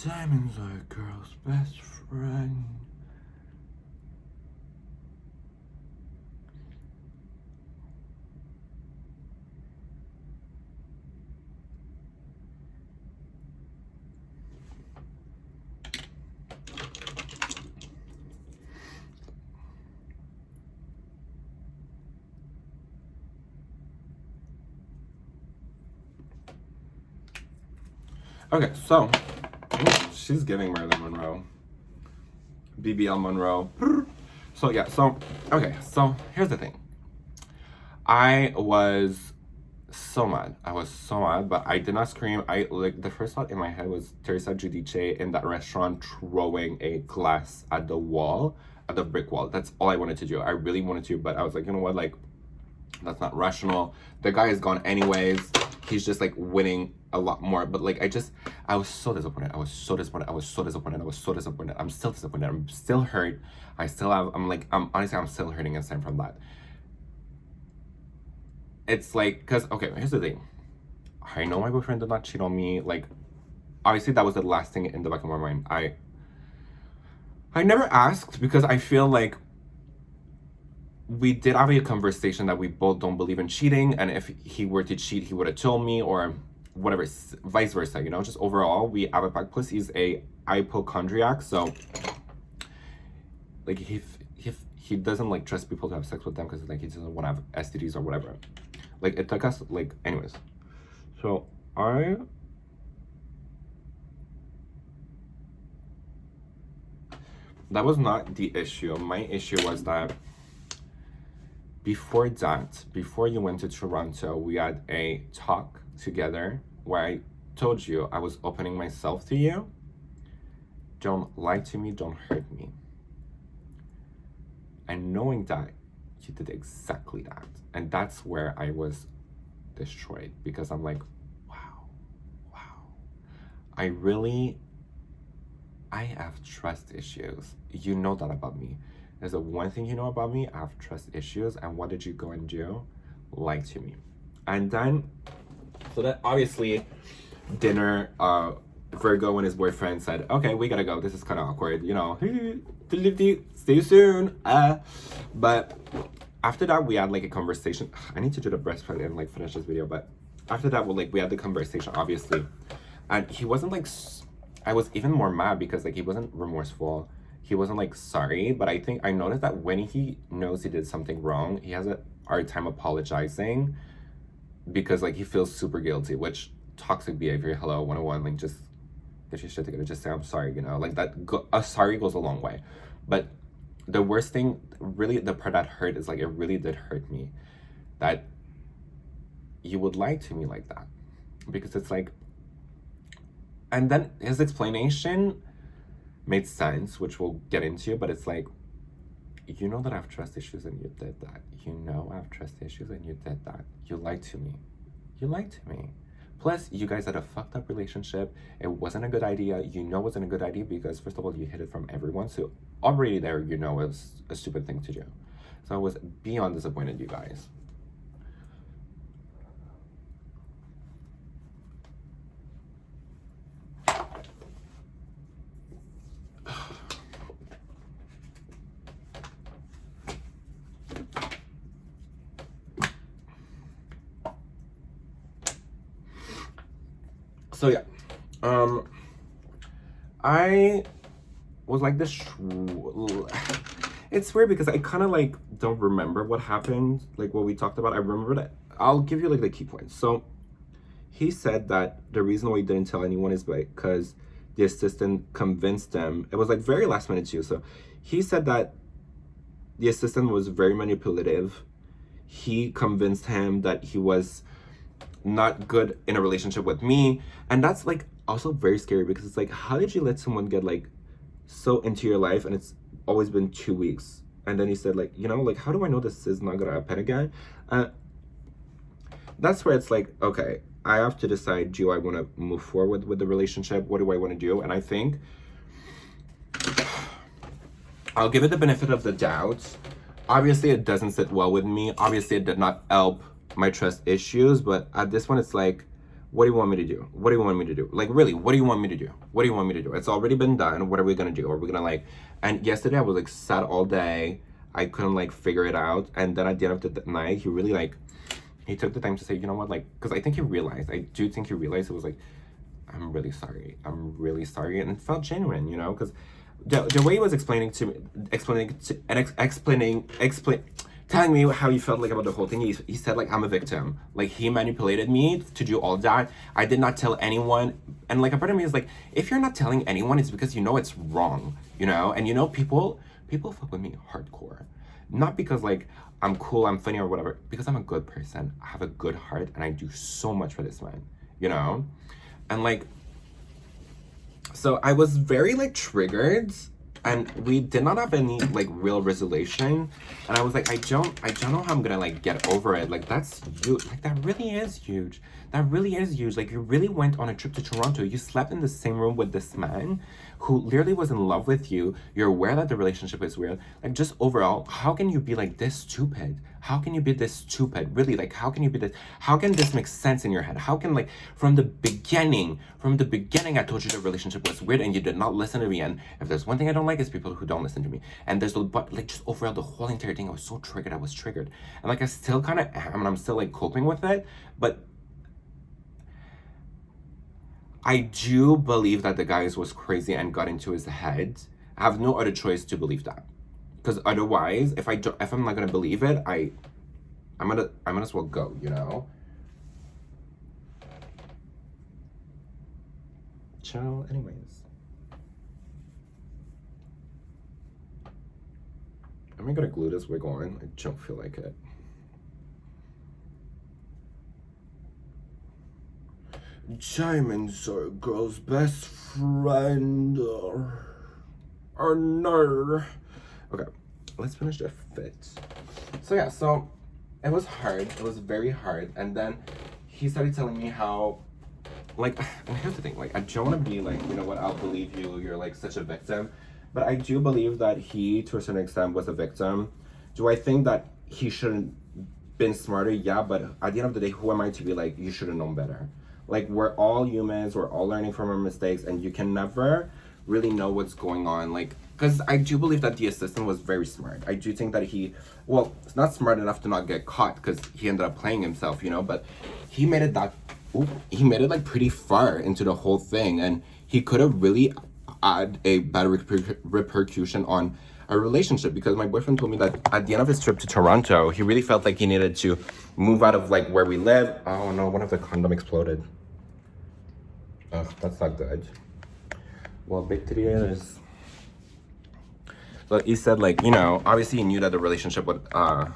Diamonds are a girl's best friend. Okay, so she's giving Marilyn Monroe. BBL Monroe. So yeah, so okay, so here's the thing. I was so mad. But I did not scream. I like, the first thought in my head was Teresa Giudice in that restaurant throwing a glass at the wall, at the brick wall. That's all I wanted to do. I really wanted to, but I was like, you know what, like, that's not rational. The guy is gone anyways. He's just like winning a lot more. But like, I was so disappointed. I'm still disappointed. I'm still hurt. I'm still hurting inside from that. It's like, because, okay, here's the thing. I know my boyfriend did not cheat on me. Like, obviously that was the last thing in the back of my mind. I never asked, because I feel like we did have a conversation that we both don't believe in cheating, and if he were to cheat, he would have told me, or whatever, vice versa, you know? Just overall, we have a pact. Plus, he's a hypochondriac, so like, he doesn't like trust people to have sex with them, because like, he doesn't want to have STDs or whatever. Like, it took us, like, anyways. So that was not the issue. My issue was that before you went to Toronto, we had a talk together where I told you I was opening myself to you. Don't lie to me, don't hurt me. And knowing that, you did exactly that. And that's where I was destroyed because I'm like, wow, I have trust issues. You know that about me. There's the one thing you know about me, I have trust issues. And what did you go and do? Lie to me. And then, so that obviously, dinner, Virgo and his boyfriend said, okay, we gotta go. This is kind of awkward, you know. See you soon. But after that, we had like a conversation. I need to do the breastplate and like finish this video. But after that, we had the conversation, obviously. And he wasn't like, I was even more mad because like he wasn't remorseful. He wasn't like sorry. But I noticed that when he knows he did something wrong, he has a hard time apologizing because like he feels super guilty, which toxic behavior, hello, 101, like just get your shit together, just say I'm sorry, you know, like that, a sorry goes a long way. But the worst thing, really, the part that hurt is like, it really did hurt me that you would lie to me like that, because it's like, and then his explanation made sense, which we'll get into, but it's like, you know that I have trust issues and you did that. You know I have trust issues and you did that. You lied to me. You lied to me. Plus, you guys had a fucked up relationship. It wasn't a good idea. You know it wasn't a good idea because, first of all, you hid it from everyone. So already there, you know it was a stupid thing to do. So I was beyond disappointed, you guys. So yeah, I was like this. It's weird because I kind of like don't remember what happened, like what we talked about. I remember that. I'll give you like the key points. So he said that the reason why he didn't tell anyone is because the assistant convinced him. It was like very last minute too. So he said that the assistant was very manipulative. He convinced him that he was not good in a relationship with me, and that's like also very scary because it's like, how did you let someone get like so into your life and it's always been 2 weeks, and then he said like, you know, like, how do I know this is not gonna happen again? That's where it's like, okay, I have to decide, do I want to move forward with the relationship? What do I want to do? And I think I'll give it the benefit of the doubt. Obviously it doesn't sit well with me. Obviously it did not help my trust issues, but at this one it's like, what do you want me to do? What do you want me to do? Like, really, what do you want me to do? What do you want me to do? It's already been done. What are we gonna do? Are we gonna like, and yesterday I was like sad all day. I couldn't like figure it out. And then at the end of the night, he really like, he took the time to say, you know what, like, because I think he realized, I do think he realized, it was like, I'm really sorry. And it felt genuine, you know, because the way he was explaining telling me how he felt like about the whole thing. He said like, I'm a victim. Like, he manipulated me to do all that. I did not tell anyone. And like, a part of me is like, if you're not telling anyone, it's because you know it's wrong, you know? And you know, people fuck with me hardcore. Not because like, I'm cool, I'm funny or whatever, because I'm a good person. I have a good heart and I do so much for this man, you know? And like, so I was very like triggered, and we did not have any like real resolution. And I was like, I don't know how I'm gonna like get over it. Like, that's huge. Like, that really is huge. That really is huge. Like, you really went on a trip to Toronto. You slept in the same room with this man who literally was in love with you. You're aware that the relationship is weird. Like, just overall, how can you be like this stupid? How can you be this stupid? Really, like, how can you be this? How can this make sense in your head? How can, like, from the beginning, I told you the relationship was weird and you did not listen to me. And if there's one thing I don't like, it's people who don't listen to me. And but like, just overall, the whole entire thing, I was so triggered. I was triggered. And like, I still kind of am, and I'm still like coping with it. But I do believe that the guy was crazy and got into his head. I have no other choice to believe that. Because otherwise, if I'm not gonna believe it, I might as well go, you know? Ciao, anyways. Am I gonna glue this wig on? I don't feel like it. Diamonds are a girl's best friend. Or no. Okay, let's finish the fit. So yeah, so it was hard. It was very hard. And then he started telling me how, like, and here's the thing, like, I don't want to be like, you know what, I'll believe you, you're like such a victim. But I do believe that he, to a certain extent, was a victim. Do I think that he shouldn't been smarter? Yeah, but at the end of the day, who am I to be like, you should have known better? Like, we're all humans, we're all learning from our mistakes, and you can never really know what's going on. Like, because I do believe that the assistant was very smart. I do think that he, well, it's not smart enough to not get caught, because he ended up playing himself, you know, but he made it that, he made it like pretty far into the whole thing, and he could have really had a bad repercussion on our relationship, because my boyfriend told me that at the end of his trip to Toronto, he really felt like he needed to move out of like where we live. Oh no, one of the condom exploded. Ugh, that's not good. Well, victorious. But he said, like, you know, obviously he knew that the relationship would, I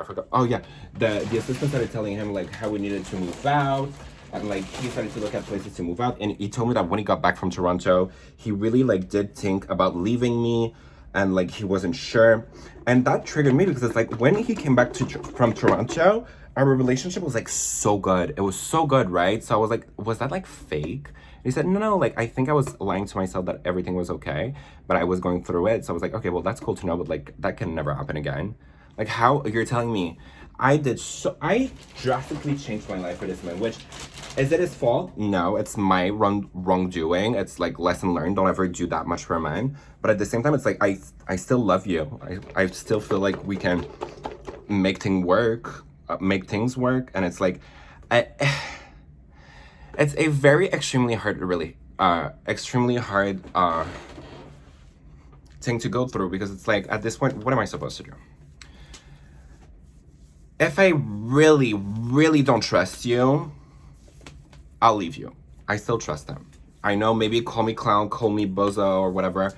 forgot. Oh yeah, the assistant started telling him like how we needed to move out, and like he started to look at places to move out. And he told me that when he got back from Toronto, he really like did think about leaving me, and like he wasn't sure. And that triggered me, because it's like when he came back from Toronto, our relationship was like so good. It was so good, right? So I was like, was that like fake? And he said, no, like I think I was lying to myself that everything was okay, but I was going through it. So I was like, okay, well that's cool to know, but like that can never happen again. Like, how you're telling me I drastically changed my life for this man, which, is it his fault? No, it's my wrongdoing. It's like lesson learned. Don't ever do that much for a man. But at the same time, it's like, I still love you. I still feel like we can make things work. And it's like, it's a very extremely hard thing to go through, because it's like, at this point, what am I supposed to do? If I really, really don't trust you, I'll leave you. I still trust them. I know, maybe call me clown, call me bozo or whatever.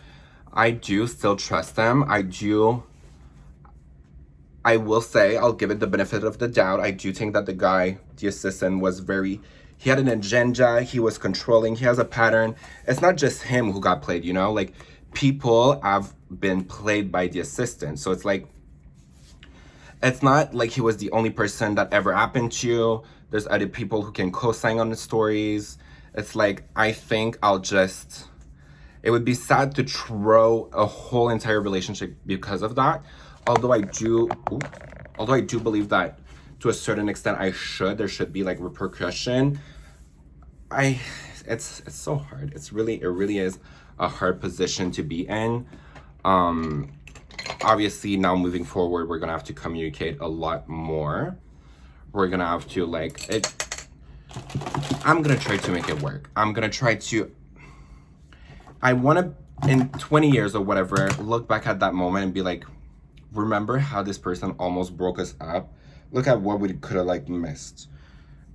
I do still trust them. I will say, I'll give it the benefit of the doubt. I do think that the guy, the assistant, he had an agenda, he was controlling, he has a pattern. It's not just him who got played, you know? Like, people have been played by the assistant. So it's like, it's not like he was the only person that ever happened to. There's other people who can co-sign on the stories. It's like, I think it would be sad to throw a whole entire relationship because of that. Although I do believe that to a certain extent there should be like repercussion. It's so hard. It really is a hard position to be in. Obviously now moving forward, we're gonna have to communicate a lot more. We're gonna have to I'm gonna try to make it work. I wanna, in 20 years or whatever, look back at that moment and be like, remember how this person almost broke us up? Look at what we could have like missed.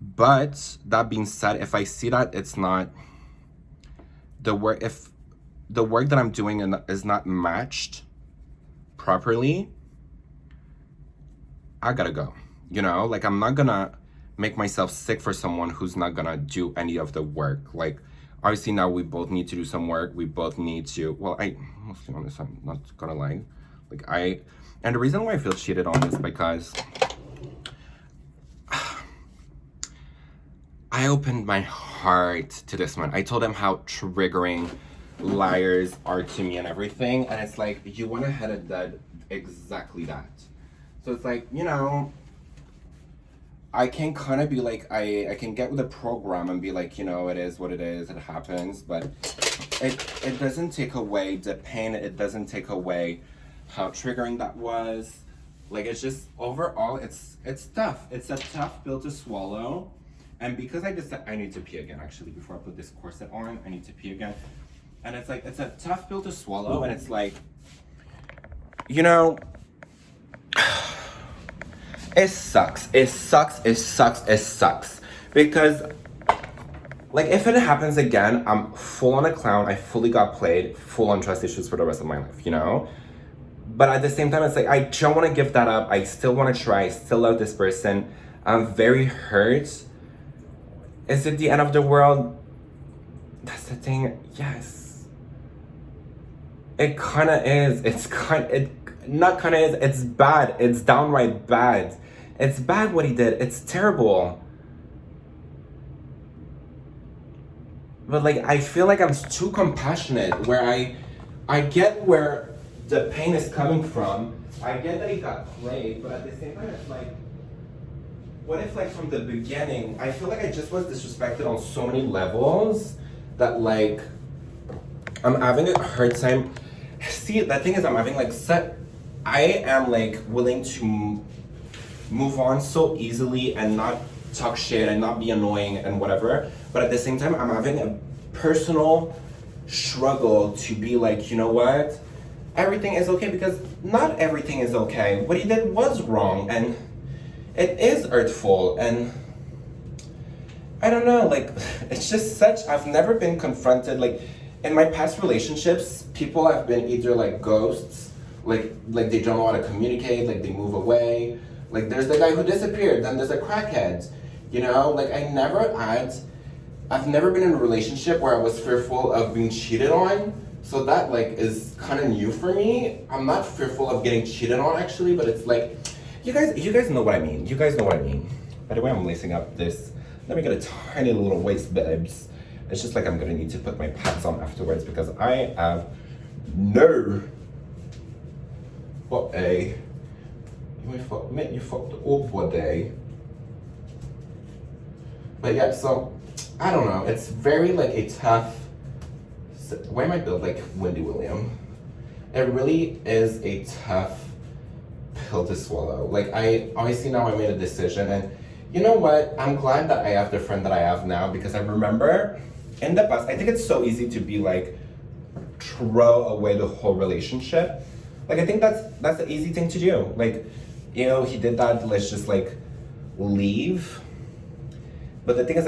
But that being said, if I see that it's not the work, if the work that I'm doing is not matched properly, I gotta go. You know, like, I'm not gonna make myself sick for someone who's not gonna do any of the work. Like, obviously now we both need to do some work. We both need to, well, let's be honest, I'm not gonna lie. Like, and the reason why I feel cheated on is because I opened my heart to this man. I told him how triggering liars are to me and everything, and it's like, you went ahead and did exactly that. So it's like, you know, I can kind of be like, I can get with the program and be like, you know, it is what it is, it happens, but it doesn't take away the pain, it doesn't take away how triggering that was. Like, it's just, overall, it's tough. It's a tough pill to swallow. And because I need to pee again, actually, before I put this corset on, I need to pee again. And it's like, it's a tough pill to swallow, and it's like, you know, it sucks. Because, like, if it happens again, I'm full on a clown, I fully got played, full on trust issues for the rest of my life, you know? But at the same time, it's like, I don't want to give that up. I still want to try. I still love this person. I'm very hurt. Is it the end of the world? That's the thing. Yes. It kind of is. It's bad. It's downright bad. It's bad what he did. It's terrible. but like I feel like I'm too compassionate. Where I get where the pain is coming from. I get that he got played, but at the same time, it's like, what if like from the beginning, I feel like I just was disrespected on so many levels that like I'm having a hard time. See, the thing is, I'm having like I am like willing to move on so easily and not talk shit and not be annoying and whatever. But at the same time, I'm having a personal struggle to be like, you know what? Everything is okay, because not everything is okay. What he did was wrong, and it is hurtful, and I don't know, like, it's just I've never been confronted, like, in my past relationships, people have been either like ghosts, like they don't know how to communicate, like they move away, like there's the guy who disappeared, then there's a crackhead, you know, like I've never been in a relationship where I was fearful of being cheated on, so that like is kind of new for me. I'm not fearful of getting cheated on actually, but it's like, you guys know what I mean. You guys know what I mean. By the way, I'm lacing up this. Let me get a tiny little waist, babes. It's just like I'm gonna need to put my pants on afterwards because I have no. What a. You fucked up what day. But yeah, so I don't know. It's very like a tough. Why am I built like Wendy William? It really is a tough pill to swallow. Like I obviously now I made a decision, and you know what? I'm glad that I have the friend that I have now, because I remember in the past, I think it's so easy to be like throw away the whole relationship. Like I think that's the easy thing to do. Like, you know, he did that, let's just like leave. But the thing is,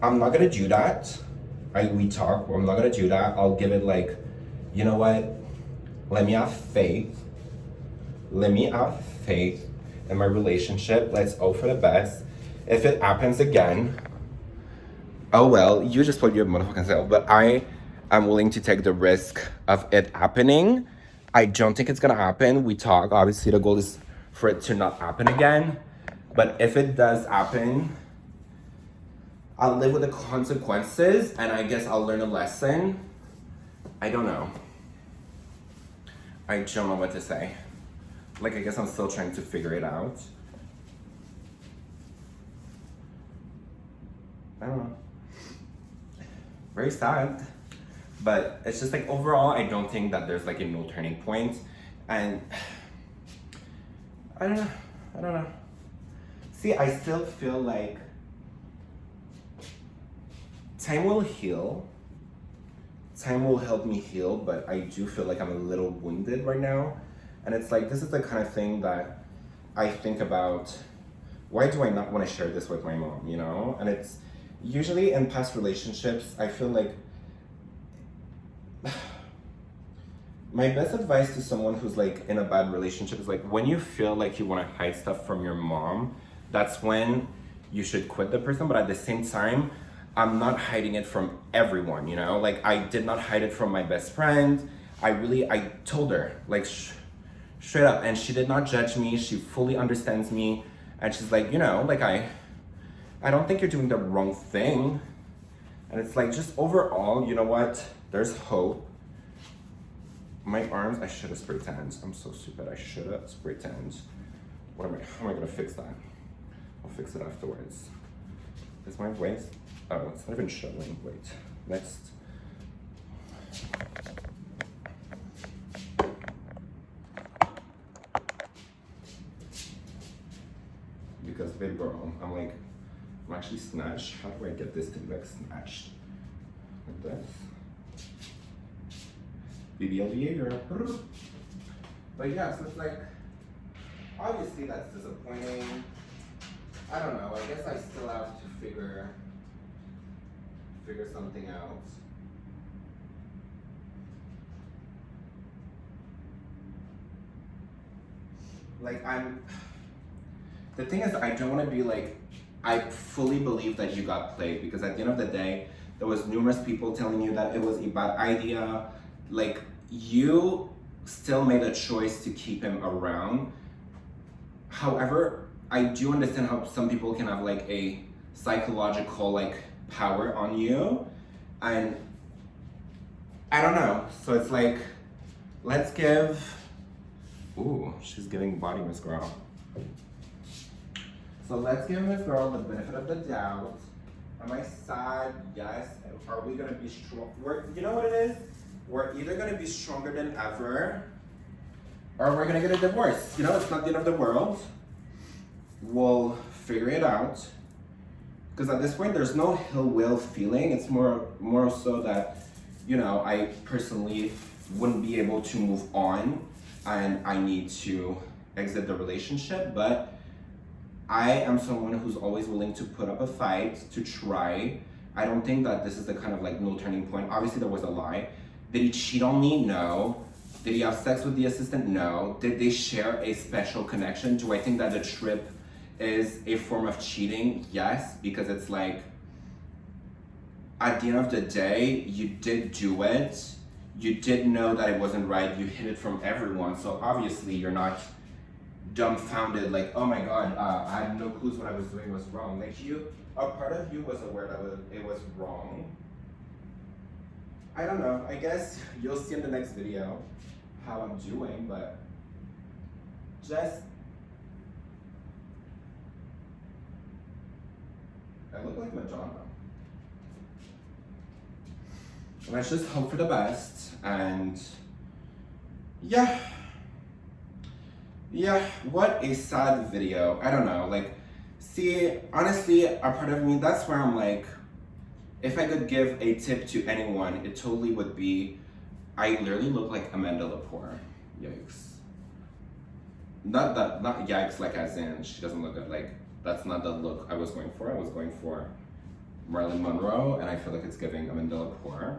I'm not gonna do that. We talk, I'm not gonna do that. I'll give it like, you know what? Let me have faith. Let me have faith in my relationship. Let's hope for the best. If it happens again, oh well, you just put your motherfucking self. But I am willing to take the risk of it happening. I don't think it's gonna happen. We talk. Obviously, the goal is for it to not happen again. But if it does happen, I'll live with the consequences, and I guess I'll learn a lesson. I don't know. I don't know what to say. Like, I guess I'm still trying to figure it out. I don't know. Very sad. But it's just like, overall, I don't think that there's like a no turning point. And I don't know. See, I still feel like time will heal. Time will help me heal, but I do feel like I'm a little wounded right now. And it's like, this is the kind of thing that I think about, why do I not want to share this with my mom, you know? And it's usually in past relationships, I feel like my best advice to someone who's like in a bad relationship is like, when you feel like you want to hide stuff from your mom, that's when you should quit the person. But at the same time, I'm not hiding it from everyone, you know? Like, I did not hide it from my best friend. I told her, like, straight up, and she did not judge me. She fully understands me, and she's like, you know, like, I don't think you're doing the wrong thing. And it's like, just overall, you know what? There's hope. My arms, I should have spray tanned. I'm so stupid. I should have spray tanned. How am I gonna fix that? I'll fix it afterwards. Is my waist? Oh, it's not even showing. Wait, next. Because baby girl, I'm actually snatched. How do I get this to be like snatched? Like this. BBLVA girl. But yeah, so it's like, obviously that's disappointing. I don't know, I guess I still have to figure something out. Like, the thing is, I don't want to be like, I fully believe that you got played, because at the end of the day, there was numerous people telling you that it was a bad idea. Like, you still made a choice to keep him around. However, I do understand how some people can have like a psychological like power on you, And I don't know. So it's like, let's give, ooh, she's giving body Miss Girl. So let's give Miss Girl the benefit of the doubt. Am I sad? Yes. Are we gonna be strong? You know what it is? We're either gonna be stronger than ever, or we're gonna get a divorce. You know, it's not the end of the world. We'll figure it out. Because at this point, there's no ill will feeling. It's more so that, you know, I personally wouldn't be able to move on, and I need to exit the relationship. But I am someone who's always willing to put up a fight, to try. I don't think that this is the kind of like no turning point. Obviously, there was a lie. Did he cheat on me? No. Did he have sex with the assistant? No. Did they share a special connection? Do I think that the trip is a form of cheating? Yes, because it's like, at the end of the day, you did do it. You did know that it wasn't right. You hid it from everyone. So obviously you're not dumbfounded, like, oh my God, I had no clues what I was doing was wrong. Like a part of you was aware that it was wrong. I don't know, I guess you'll see in the next video how I'm doing, but just, I look like Madonna. Let's just hope for the best, and yeah, what a sad video. I don't know, like, see, honestly, a part of me, that's where I'm like, if I could give a tip to anyone, it totally would be, I literally look like Amanda Lepore. Yikes. Not yikes like as in, she doesn't look good, like, that's not the look I was going for. I was going for Marilyn Monroe, and I feel like it's giving Amanda Lepore.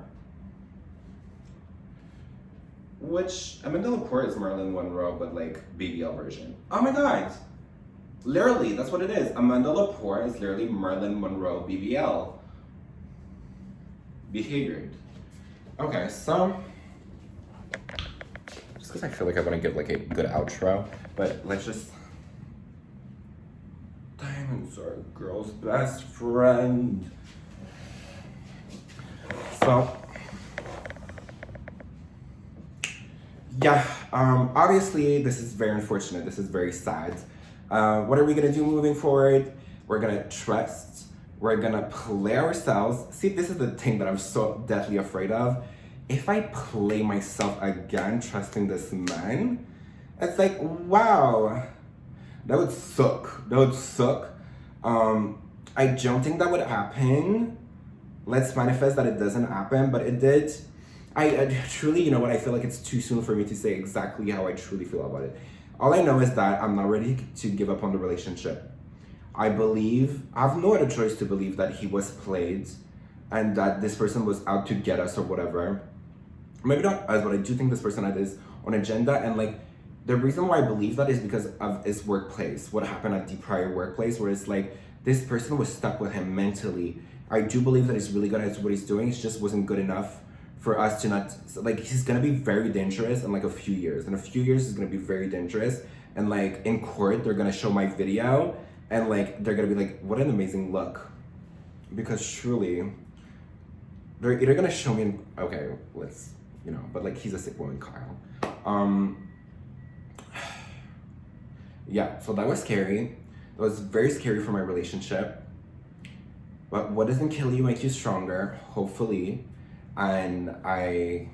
Which, Amanda Lepore is Marilyn Monroe, but like BBL version. Oh my God. Literally, that's what it is. Amanda Lepore is literally Marilyn Monroe BBL. Behaviored. Okay, so, just because I feel like I want to give like a good outro, but let's just, diamonds are a girl's best friend. So, yeah, obviously this is very unfortunate. This is very sad. What are we gonna do moving forward? We're gonna trust. We're gonna play ourselves. See, this is the thing that I'm so deathly afraid of. If I play myself again, trusting this man, it's like, wow, that would suck. That would suck. I don't think that would happen. Let's manifest that it doesn't happen, but it did. I truly, you know what, I feel like it's too soon for me to say exactly how I truly feel about it. All I know is that I'm not ready to give up on the relationship. I have no other choice to believe that he was played and that this person was out to get us or whatever. Maybe not us, but I do think this person had his own agenda, and like, the reason why I believe that is because of his workplace, what happened at the prior workplace, where it's like, this person was stuck with him mentally. I do believe that he's really good at what he's doing, it just wasn't good enough for us to not, like, he's gonna be very dangerous in like a few years. In a few years, he's gonna be very dangerous. And like, in court, they're gonna show my video, and like, they're gonna be like, what an amazing look. Because truly, they're either gonna show me, okay, let's, you know, but like, he's a sick woman, Kyle. Yeah, so that was scary. It was very scary for my relationship. But what doesn't kill you makes you stronger, hopefully. And I'm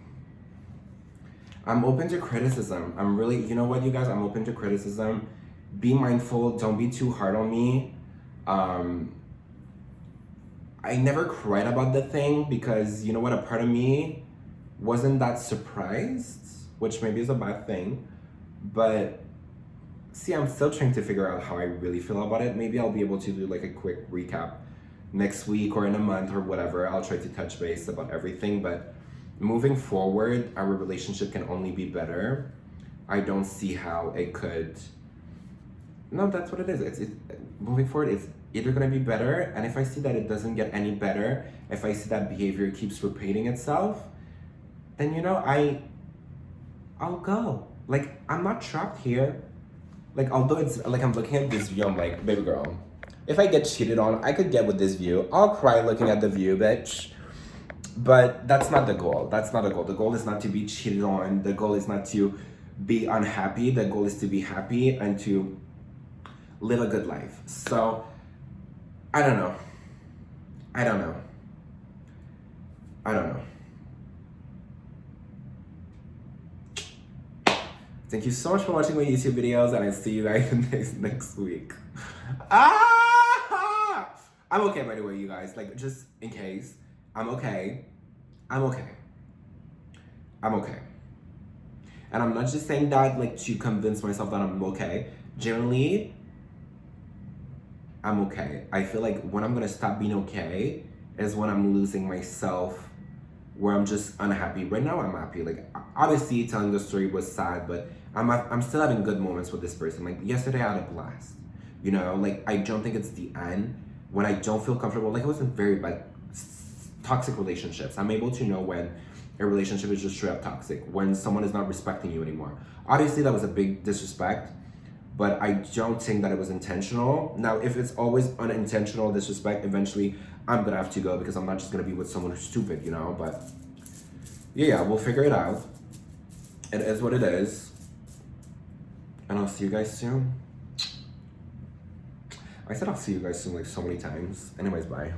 open to criticism. I'm really, you know what, you guys, I'm open to criticism. Be mindful, don't be too hard on me. I never cried about the thing because, you know what, a part of me wasn't that surprised, which maybe is a bad thing. But see, I'm still trying to figure out how I really feel about it. Maybe I'll be able to do like a quick recap next week or in a month or whatever. I'll try to touch base about everything, but moving forward, our relationship can only be better. I don't see how it could. No, that's what it is. Moving forward, it's either gonna be better, and if I see that it doesn't get any better, if I see that behavior keeps repeating itself, then you know, I'll go. Like, I'm not trapped here. Like, although it's like I'm looking at this view, I'm like, baby girl, if I get cheated on, I could get with this view. I'll cry looking at the view, bitch. But that's not the goal. That's not the goal. The goal is not to be cheated on. The goal is not to be unhappy. The goal is to be happy and to live a good life. So, I don't know. I don't know. I don't know. Thank you so much for watching my YouTube videos, and I see you guys next week. Ah! I'm okay, by the way, you guys. Like, just in case. I'm okay. I'm okay. I'm okay. And I'm not just saying that, like, to convince myself that I'm okay. Generally, I'm okay. I feel like when I'm gonna stop being okay is when I'm losing myself, where I'm just unhappy. Right now, I'm happy. Like, obviously, telling the story was sad, but I'm still having good moments with this person. Like, yesterday, I had a blast. You know, like, I don't think it's the end. When I don't feel comfortable, like, it wasn't very bad, toxic relationships. I'm able to know when a relationship is just straight up toxic, when someone is not respecting you anymore. Obviously, that was a big disrespect, but I don't think that it was intentional. Now, if it's always unintentional disrespect, eventually I'm gonna have to go, because I'm not just gonna be with someone who's stupid, you know? But yeah, we'll figure it out. It is what it is. And I'll see you guys soon. I said I'll see you guys soon like so many times. Anyways, bye.